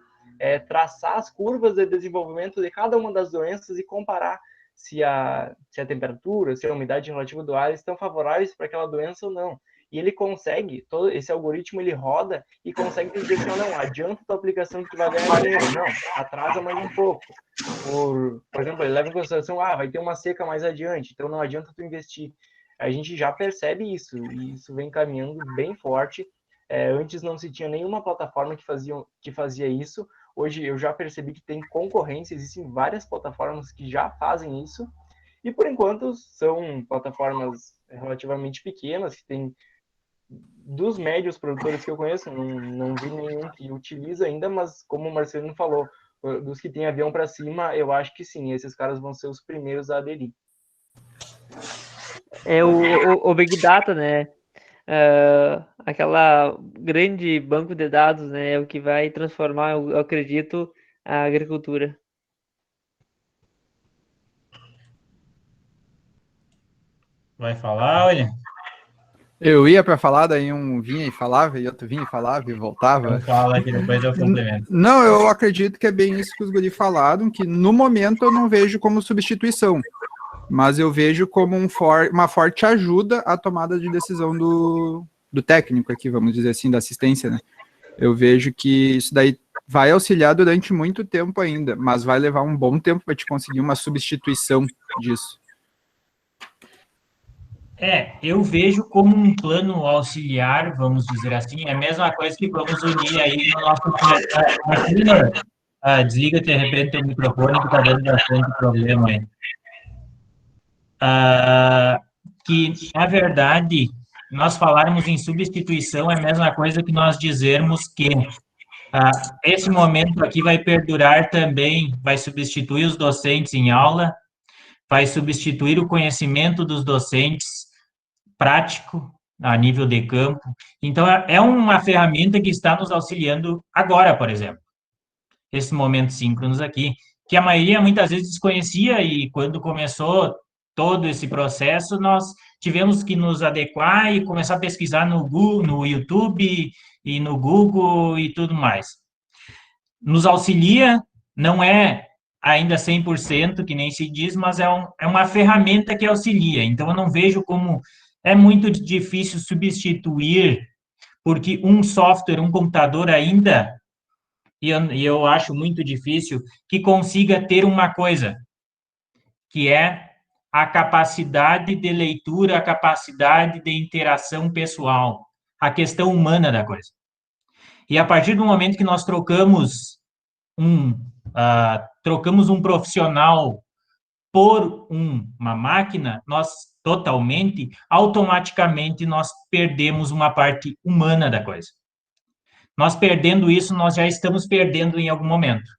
traçar as curvas de desenvolvimento de cada uma das doenças e comparar se a temperatura, se a umidade relativa do ar estão favoráveis para aquela doença ou não. E ele consegue, todo esse algoritmo ele roda e consegue dizer assim, não, adianta a tua aplicação que tu vai ganhar dinheiro. Não, atrasa mais um pouco. Por exemplo, ele leva em consideração, vai ter uma seca mais adiante, então não adianta tu investir. A gente já percebe isso, e isso vem caminhando bem forte. Antes não se tinha nenhuma plataforma que fazia isso. Hoje eu já percebi que tem concorrência, existem várias plataformas que já fazem isso, e por enquanto são plataformas relativamente pequenas, que tem, dos médios produtores que eu conheço, não vi nenhum que utiliza ainda, mas como o Marcelino falou, dos que tem avião para cima, eu acho que sim, esses caras vão ser os primeiros a aderir. O Big Data, né? Aquela grande banco de dados, né? É o que vai transformar, eu acredito, a agricultura. Vai falar, William? Eu ia para falar, daí um vinha e falava, e outro vinha e falava e voltava. Então fala que depois eu complemento. Não, eu acredito que é bem isso que os guri falaram, que no momento eu não vejo como substituição, mas eu vejo como uma forte ajuda à tomada de decisão do técnico aqui, vamos dizer assim, da assistência, né? Eu vejo que isso daí vai auxiliar durante muito tempo ainda, mas vai levar um bom tempo para te conseguir uma substituição disso. Eu vejo como um plano auxiliar, vamos dizer assim, é a mesma coisa que vamos unir aí no nosso... desliga de repente o microfone que está dando bastante problema aí. Que, na verdade, nós falarmos em substituição é a mesma coisa que nós dizermos que esse momento aqui vai perdurar também, vai substituir os docentes em aula, vai substituir o conhecimento dos docentes prático, a nível de campo. Então, é uma ferramenta que está nos auxiliando agora, por exemplo. Esse momento síncronos aqui, que a maioria muitas vezes desconhecia, e quando começou todo esse processo, nós tivemos que nos adequar e começar a pesquisar no Google, no YouTube e no Google e tudo mais. Nos auxilia, não é ainda 100%, que nem se diz, mas é uma ferramenta que auxilia. Então, eu não vejo como... É muito difícil substituir, porque um software, um computador ainda, e eu acho muito difícil, que consiga ter uma coisa, que é a capacidade de leitura, a capacidade de interação pessoal, a questão humana da coisa. E a partir do momento que nós trocamos um profissional por uma máquina, nós automaticamente nós perdemos uma parte humana da coisa. Nós perdendo isso, nós já estamos perdendo em algum momento.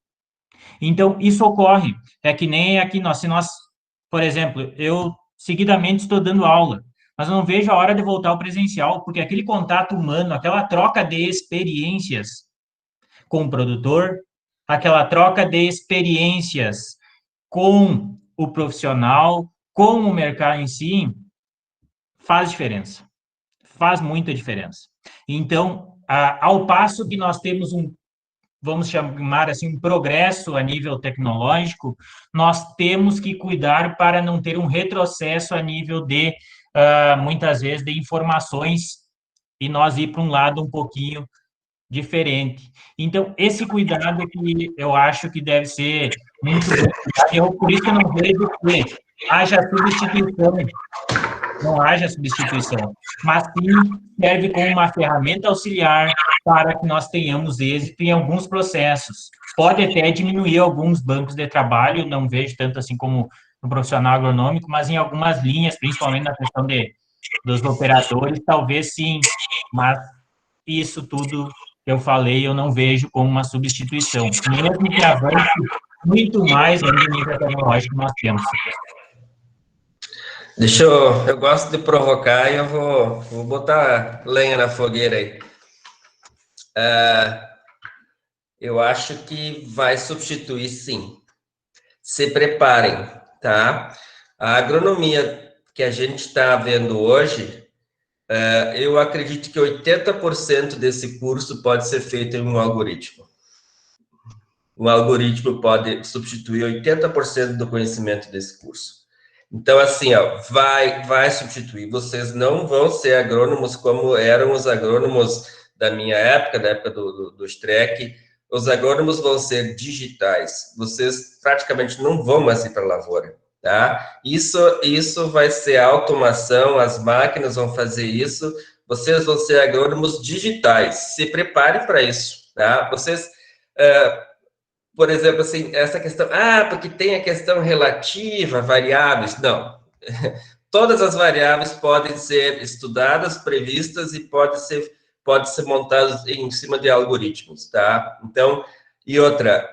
Então, isso ocorre. É que nem aqui, se nós, por exemplo, eu seguidamente estou dando aula, mas eu não vejo a hora de voltar ao presencial, porque aquele contato humano, aquela troca de experiências com o produtor, aquela troca de experiências com o profissional, com o mercado em si, faz diferença. Faz muita diferença. Então, ao passo que nós temos vamos chamar assim, um progresso a nível tecnológico, nós temos que cuidar para não ter um retrocesso a nível de, muitas vezes, de informações e nós ir para um lado um pouquinho diferente. Então, esse cuidado que eu acho que deve ser muito bem cuidado, por isso que eu não vejo que haja substituição, não haja substituição, mas sim serve como uma ferramenta auxiliar para que nós tenhamos êxito em alguns processos. Pode até diminuir alguns bancos de trabalho, não vejo tanto assim como no profissional agronômico, mas em algumas linhas, principalmente na questão dos operadores, talvez sim, mas isso tudo que eu falei, eu não vejo como uma substituição, mesmo que avance muito mais no nível tecnológico que nós temos. Eu gosto de provocar e eu vou botar lenha na fogueira aí. Eu acho que vai substituir, sim. Se preparem, tá? A agronomia que a gente está vendo hoje, eu acredito que 80% desse curso pode ser feito em um algoritmo. Um algoritmo pode substituir 80% do conhecimento desse curso. Então, assim, ó, vai substituir. Vocês não vão ser agrônomos como eram os agrônomos da minha época, da época do Streck. Os agrônomos vão ser digitais. Vocês praticamente não vão mais ir para a lavoura, tá? Isso vai ser automação, as máquinas vão fazer isso. Vocês vão ser agrônomos digitais. Se preparem para isso, tá? Vocês... por exemplo, assim, essa questão, porque tem a questão relativa, variáveis. Não. Todas as variáveis podem ser estudadas, previstas e pode ser montadas em cima de algoritmos, tá? Então, e outra,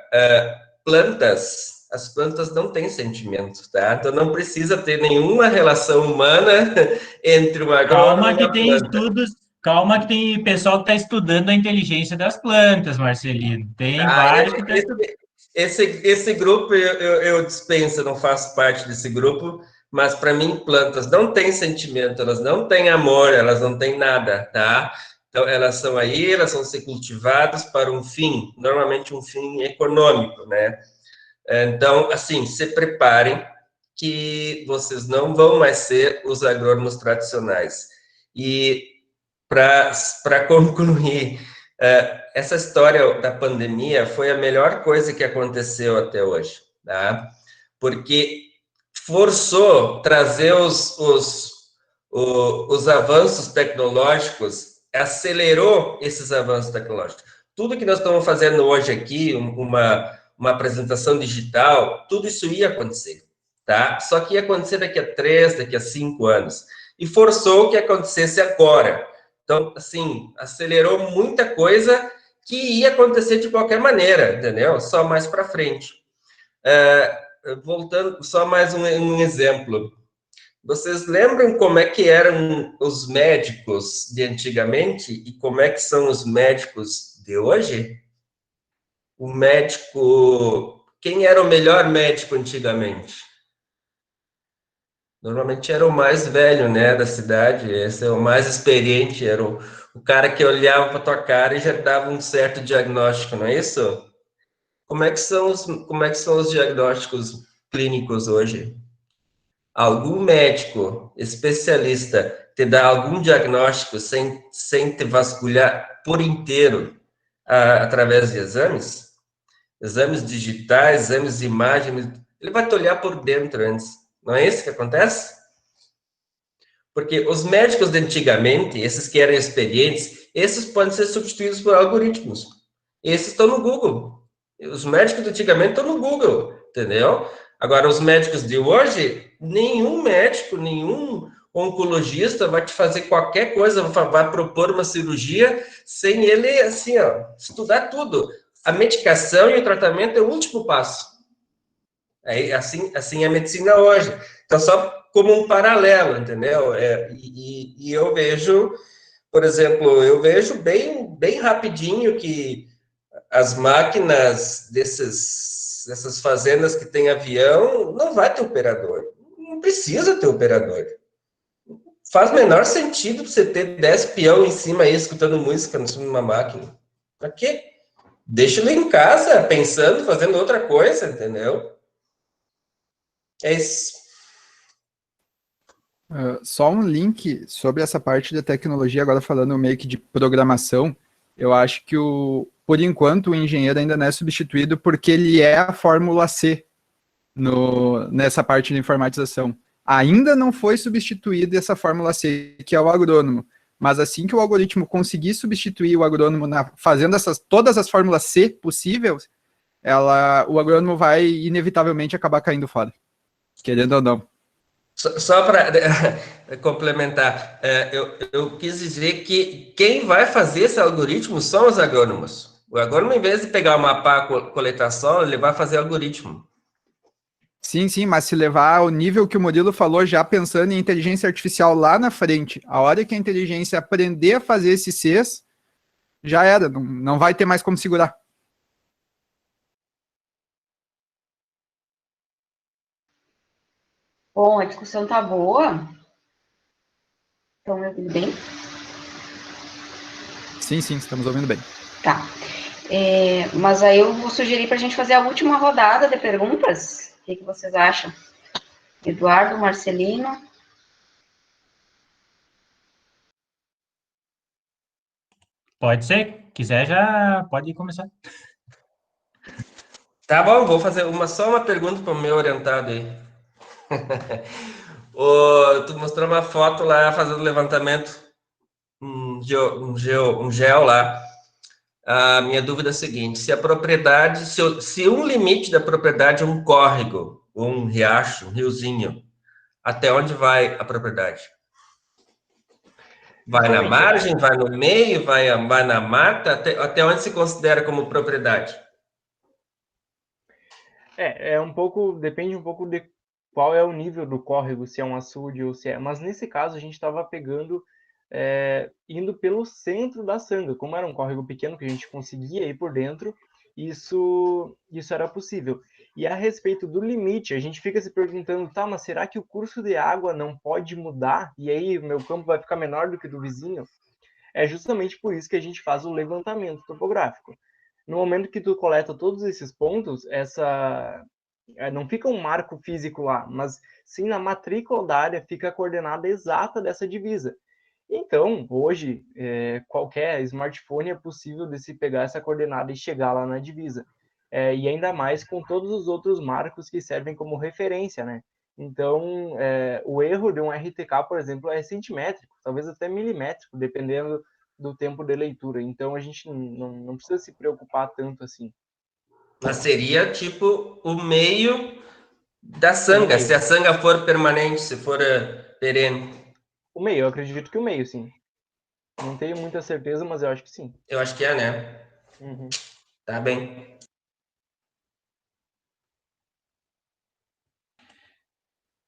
as plantas não têm sentimento, tá? Então, não precisa ter nenhuma relação humana entre uma agrônomo e uma planta. Calma que tem pessoal que está estudando a inteligência das plantas, Marcelino. Tem vários que estão estudando. Esse grupo eu dispenso, não faço parte desse grupo, mas para mim plantas não têm sentimento, elas não têm amor, elas não têm nada, tá? Então elas são aí, elas vão ser cultivadas para um fim, normalmente um fim econômico, né? Então, assim, se preparem que vocês não vão mais ser os agrônomos tradicionais. E para concluir, essa história da pandemia foi a melhor coisa que aconteceu até hoje, tá? Porque forçou trazer os avanços tecnológicos, acelerou esses avanços tecnológicos. Tudo que nós estamos fazendo hoje aqui, uma apresentação digital, tudo isso ia acontecer, tá? Só que ia acontecer daqui a 3, daqui a 5 anos. E forçou que acontecesse agora. Então, assim, acelerou muita coisa que ia acontecer de qualquer maneira, entendeu? Só mais para frente. Voltando, só mais um exemplo. Vocês lembram como é que eram os médicos de antigamente e como é que são os médicos de hoje? O médico... Quem era o melhor médico antigamente? Normalmente era o mais velho, né, da cidade, esse é o mais experiente, era o cara que olhava para tua cara e já dava um certo diagnóstico, não é isso? Como é que são os diagnósticos clínicos hoje? Algum médico especialista te dá algum diagnóstico sem te vasculhar por inteiro através de exames? Exames digitais, exames de imagem, ele vai te olhar por dentro antes. Não é isso que acontece? Porque os médicos de antigamente, esses que eram experientes, esses podem ser substituídos por algoritmos. Esses estão no Google. Os médicos de antigamente estão no Google, entendeu? Agora, os médicos de hoje, nenhum médico, nenhum oncologista vai te fazer qualquer coisa, vai propor uma cirurgia sem ele, assim, ó, estudar tudo. A medicação e o tratamento é o último passo. Assim é a medicina hoje. Então, só como um paralelo, entendeu? E eu vejo, por exemplo, bem rapidinho que as máquinas dessas fazendas que tem avião, não vai ter operador. Não precisa ter operador. Faz o menor sentido você ter 10 peão em cima aí, escutando música em cima de uma máquina. Para quê? deixa ele em casa, pensando, fazendo outra coisa, entendeu? É isso. Só um link sobre essa parte da tecnologia, agora falando meio que de programação, eu acho que, por enquanto, o engenheiro ainda não é substituído porque ele é a fórmula C nessa parte de informatização. Ainda não foi substituída essa fórmula C, que é o agrônomo. Mas assim que o algoritmo conseguir substituir o agrônomo fazendo todas as fórmulas C possíveis, o agrônomo vai inevitavelmente acabar caindo fora, querendo ou não. Só para complementar, eu quis dizer que quem vai fazer esse algoritmo são os agrônomos. O agrônomo, em vez de pegar o mapa, coletar solo, ele vai fazer algoritmo. Sim, mas se levar ao nível que o Murilo falou, já pensando em inteligência artificial lá na frente, a hora que a inteligência aprender a fazer esses Cs, já era, não vai ter mais como segurar. Bom, a discussão tá boa. Estão me ouvindo bem? Sim, estamos ouvindo bem. Tá. Mas aí eu vou sugerir para a gente fazer a última rodada de perguntas. O que vocês acham? Eduardo, Marcelino? Pode ser, quiser já pode começar. Tá bom, vou fazer só uma pergunta para o meu orientado aí. Tu mostrou uma foto lá fazendo levantamento, um gel lá. A minha dúvida é a seguinte: se a propriedade, se um limite da propriedade é um córrego, ou um riacho, um riozinho, até onde vai a propriedade? Vai na margem, vai no meio, vai na mata, até onde se considera como propriedade? Depende um pouco de qual é o nível do córrego, se é um açude ou se é. Mas nesse caso a gente estava pegando, indo pelo centro da sanga. Como era um córrego pequeno que a gente conseguia ir por dentro, isso era possível. E a respeito do limite, a gente fica se perguntando, tá, mas será que o curso de água não pode mudar? E aí o meu campo vai ficar menor do que o do vizinho? É justamente por isso que a gente faz o levantamento topográfico. No momento que tu coleta todos esses pontos, não fica um marco físico lá, mas sim na matrícula da área fica a coordenada exata dessa divisa. Então, hoje, qualquer smartphone é possível de se pegar essa coordenada e chegar lá na divisa. E ainda mais com todos os outros marcos que servem como referência, né? Então, o erro de um RTK, por exemplo, é centimétrico, talvez até milimétrico, dependendo do tempo de leitura. Então, a gente não precisa se preocupar tanto assim. Mas seria tipo o meio da sanga, se a sanga for permanente, se for perene. O meio, eu acredito que o meio, sim. Não tenho muita certeza, mas eu acho que sim. Eu acho que é, né? Uhum. Tá bem.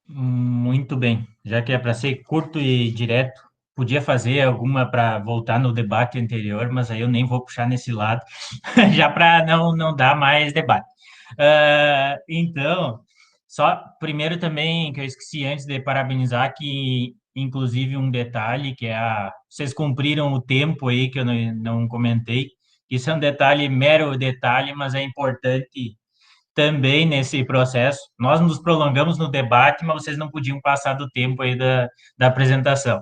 Muito bem. Já que é para ser curto e direto, podia fazer alguma para voltar no debate anterior, mas aí eu nem vou puxar nesse lado, já para não dar mais debate. Então, só primeiro também, que eu esqueci antes de parabenizar, que inclusive um detalhe, que vocês cumpriram o tempo aí, que eu não comentei. Isso é um detalhe, mero detalhe, mas é importante também nesse processo. Nós nos prolongamos no debate, mas vocês não podiam passar do tempo aí da apresentação.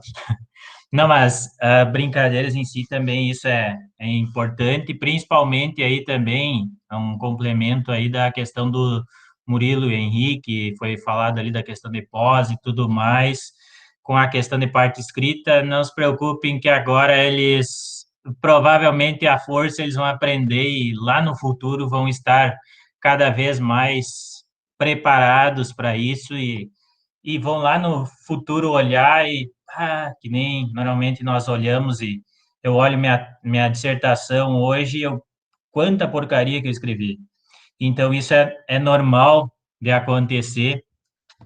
Não, mas brincadeiras em si também isso é importante, principalmente aí também um complemento aí da questão do Murilo e Henrique, foi falado ali da questão de pós e tudo mais, com a questão de parte escrita, não se preocupem que agora eles, provavelmente a força eles vão aprender e lá no futuro vão estar cada vez mais preparados para isso e vão lá no futuro olhar que nem normalmente nós olhamos e eu olho minha dissertação hoje, quanta porcaria que eu escrevi. Então, isso é normal de acontecer,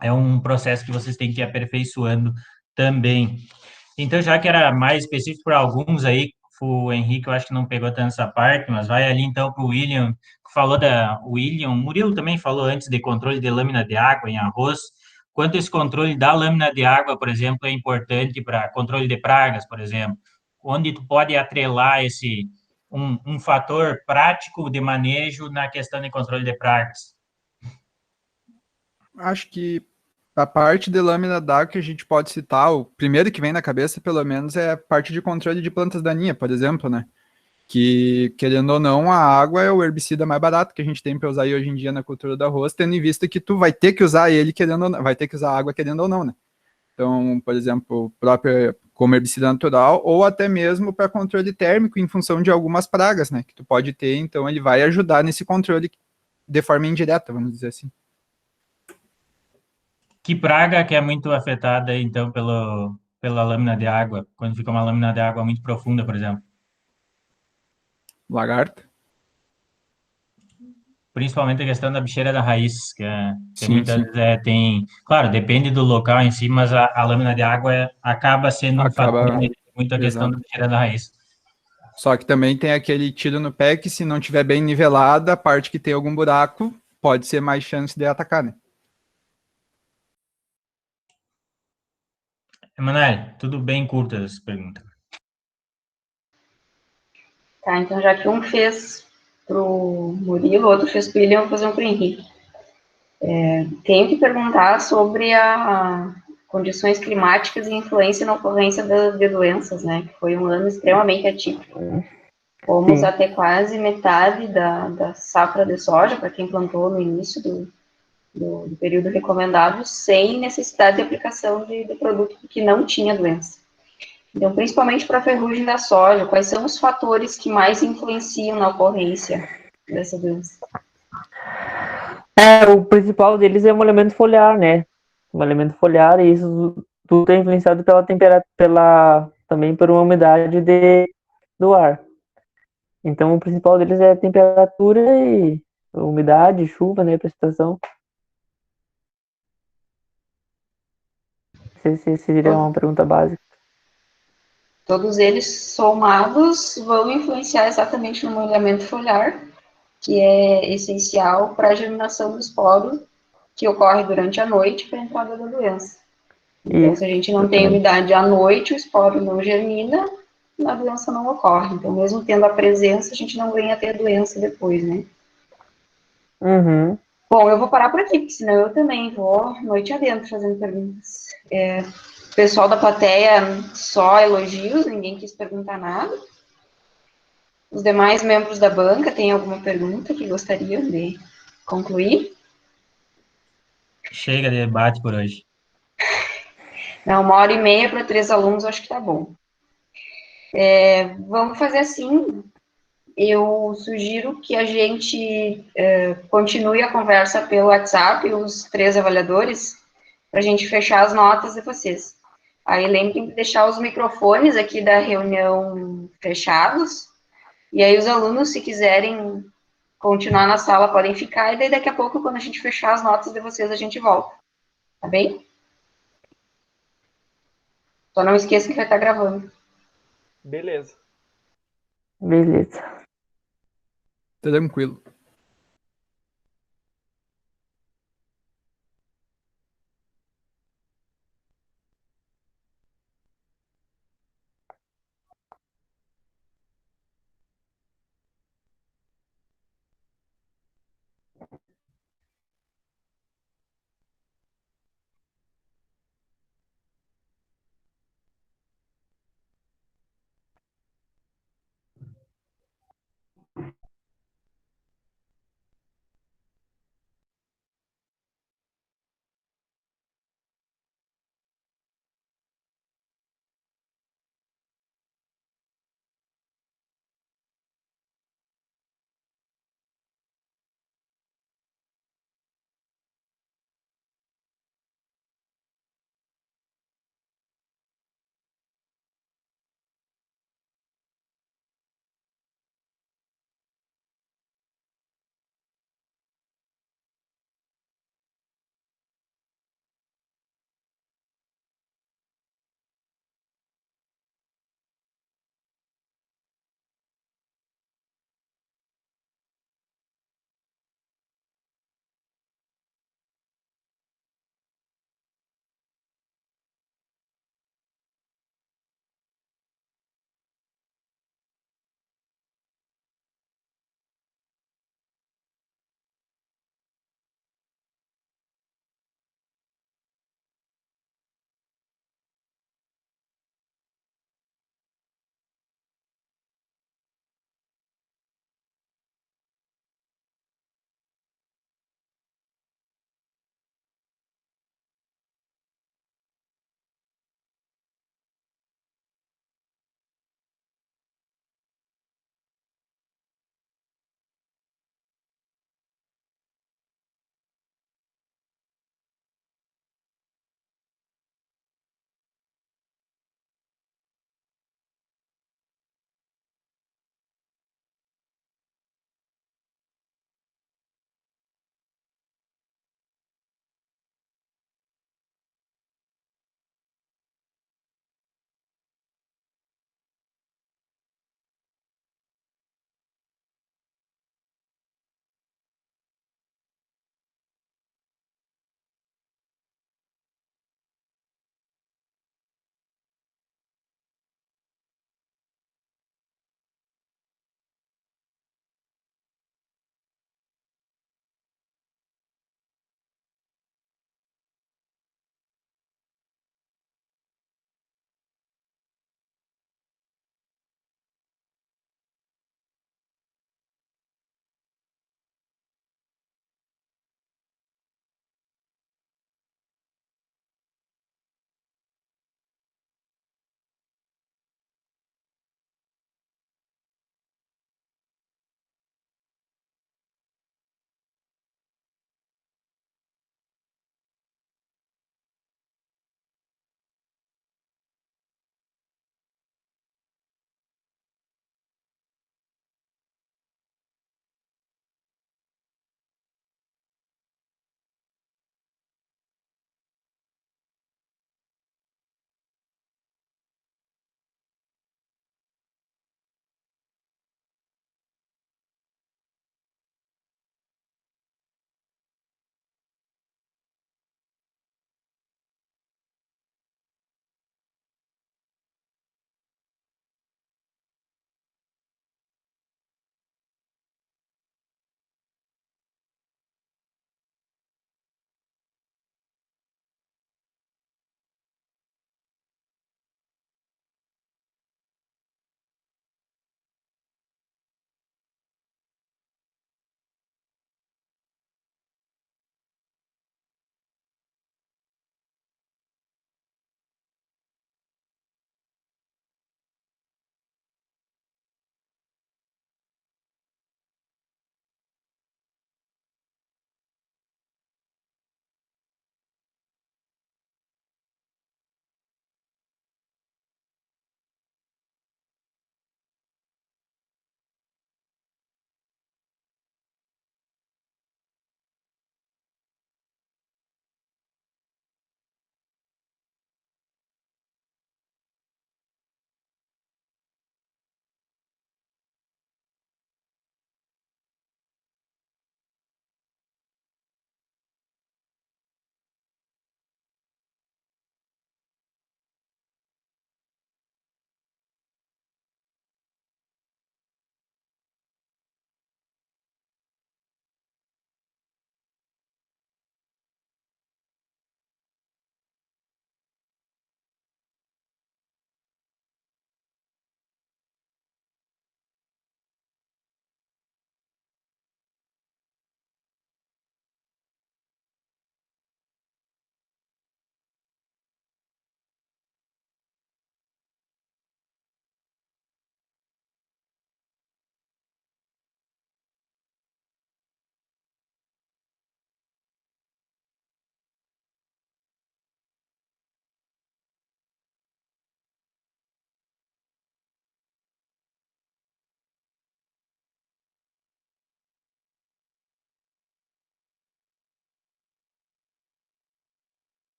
é um processo que vocês têm que ir aperfeiçoando também. Então, já que era mais específico para alguns aí, o Henrique, eu acho que não pegou tanto essa parte, mas vai ali então para o William, que falou o Murilo também falou antes de controle de lâmina de água em arroz, quanto esse controle da lâmina de água, por exemplo, é importante para controle de pragas, por exemplo, onde tu pode atrelar um fator prático de manejo na questão de controle de pragas? Acho que a parte de lâmina d'água que a gente pode citar, o primeiro que vem na cabeça, pelo menos, é a parte de controle de plantas daninhas, por exemplo, né? Que, querendo ou não, a água é o herbicida mais barato que a gente tem para usar aí hoje em dia na cultura do arroz, tendo em vista que tu vai ter que usar ele querendo ou não, vai ter que usar água querendo ou não, né? Então, por exemplo, próprio como herbicida natural, ou até mesmo para controle térmico em função de algumas pragas, né? Que tu pode ter, então ele vai ajudar nesse controle de forma indireta, vamos dizer assim. Que praga que é muito afetada, então, pela lâmina de água, quando fica uma lâmina de água muito profunda, por exemplo? Lagarta? Principalmente a questão da bicheira da raiz, que Sim, muitas sim. vezes tem... Claro, depende do local em si, mas a lâmina de água acaba sendo um fator Acaba. muito a questão da Exato. bicheira da raiz. Só que também tem aquele tiro no pé que, se não tiver bem nivelada, a parte que tem algum buraco, pode ser mais chance de atacar, né? Emanuel, tudo bem curtas as perguntas. Tá, então já que um fez pro Murilo, o outro fez pro William, eu vou fazer um pro Henrique. Tenho que perguntar sobre as condições climáticas e influência na ocorrência de doenças, né? Que foi um ano extremamente atípico. Fomos Sim. até quase metade da safra de soja, para quem plantou no início do período recomendado, sem necessidade de aplicação de produto que não tinha doença. Então, principalmente para a ferrugem da soja, quais são os fatores que mais influenciam na ocorrência dessa doença? O principal deles é um elemento foliar, né? Um elemento foliar, e isso tudo é influenciado pela temperatura, também por uma umidade do ar. Então, o principal deles é a temperatura e umidade, chuva, né? Precipitação. Se seria uma pergunta básica. Todos eles somados vão influenciar exatamente no molhamento foliar, que é essencial para a germinação do esporo, que ocorre durante a noite para a entrada da doença. Então, se a Isso, gente não tem exatamente. umidade à noite, o esporo não germina, a doença não ocorre. Então, mesmo tendo a presença, a gente não vem a ter a doença depois, né? Uhum. Bom, eu vou parar por aqui, porque senão eu também vou noite adentro fazendo perguntas. O pessoal da plateia, só elogios, ninguém quis perguntar nada. Os demais membros da banca têm alguma pergunta que gostariam de concluir? Chega de debate por hoje. Não, 1h30 para 3 alunos, acho que tá bom. Vamos fazer assim. Eu sugiro que a gente continue a conversa pelo WhatsApp, os 3 avaliadores, para a gente fechar as notas de vocês. Aí lembrem de deixar os microfones aqui da reunião fechados, e aí os alunos, se quiserem continuar na sala, podem ficar, e daí daqui a pouco, quando a gente fechar as notas de vocês, a gente volta. Tá bem? Só não esqueça que vai estar gravando. Beleza. Beleza. Tranquilo.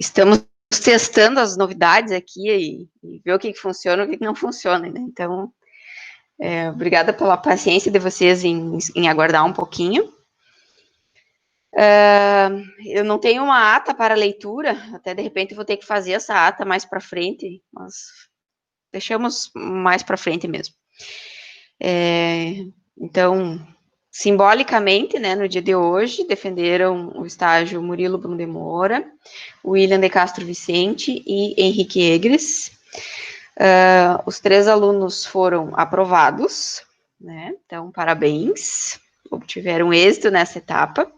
estamos testando as novidades aqui e ver o que funciona e o que não funciona, né? Então, obrigada pela paciência de vocês em aguardar um pouquinho. Eu não tenho uma ata para leitura, até de repente vou ter que fazer essa ata mais para frente, mas deixamos mais para frente mesmo. Então, simbolicamente, né, no dia de hoje, defenderam o estágio Murilo Bruno de Moura, William de Castro Vicente e Henrique Egres. Os 3 alunos foram aprovados, né? Então, parabéns, obtiveram êxito nessa etapa.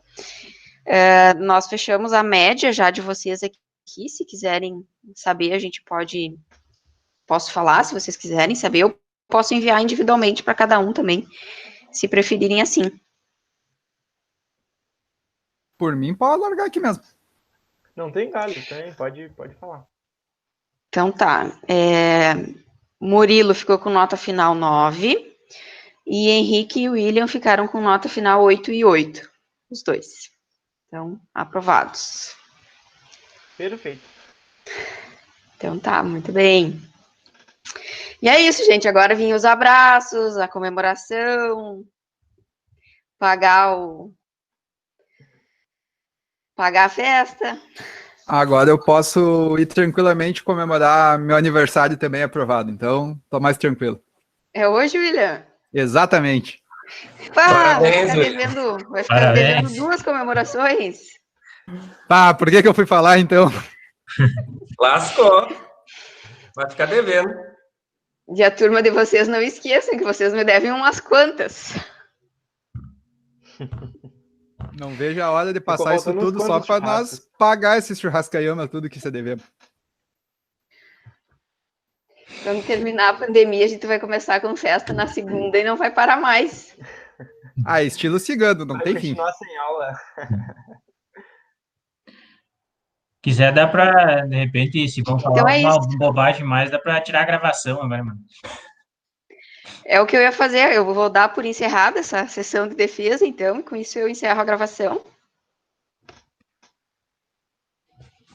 Nós fechamos a média já de vocês aqui, se quiserem saber, a gente posso falar, se vocês quiserem saber, eu posso enviar individualmente para cada um também, se preferirem assim. Por mim, pode largar aqui mesmo. Não tem galho, pode falar. Então tá, Murilo ficou com nota final 9, e Henrique e William ficaram com nota final 8 e 8, os dois. Então, aprovados. Perfeito. Então tá, muito bem. E é isso, gente, agora vinham os abraços, a comemoração, pagar a festa. Agora eu posso ir tranquilamente comemorar meu aniversário também aprovado, então tô mais tranquilo. É hoje, William? Exatamente. Parabéns, vai ficar devendo 2 comemorações. Por que eu fui falar, então? Lascou. Vai ficar devendo. E a turma de vocês não esqueçam que vocês me devem umas quantas. Não vejo a hora de passar isso tudo só para nós pagar esse churrascaiama, tudo que você devemos. Quando terminar a pandemia, a gente vai começar com festa na segunda e não vai parar mais. Estilo cigano, não tem fim. Vai continuar sem aula. Quiser, dá para, de repente, se vão falar Então uma bobagem mais, dá para tirar a gravação agora, mano. É o que eu ia fazer, eu vou dar por encerrada essa sessão de defesa, então, e com isso eu encerro a gravação.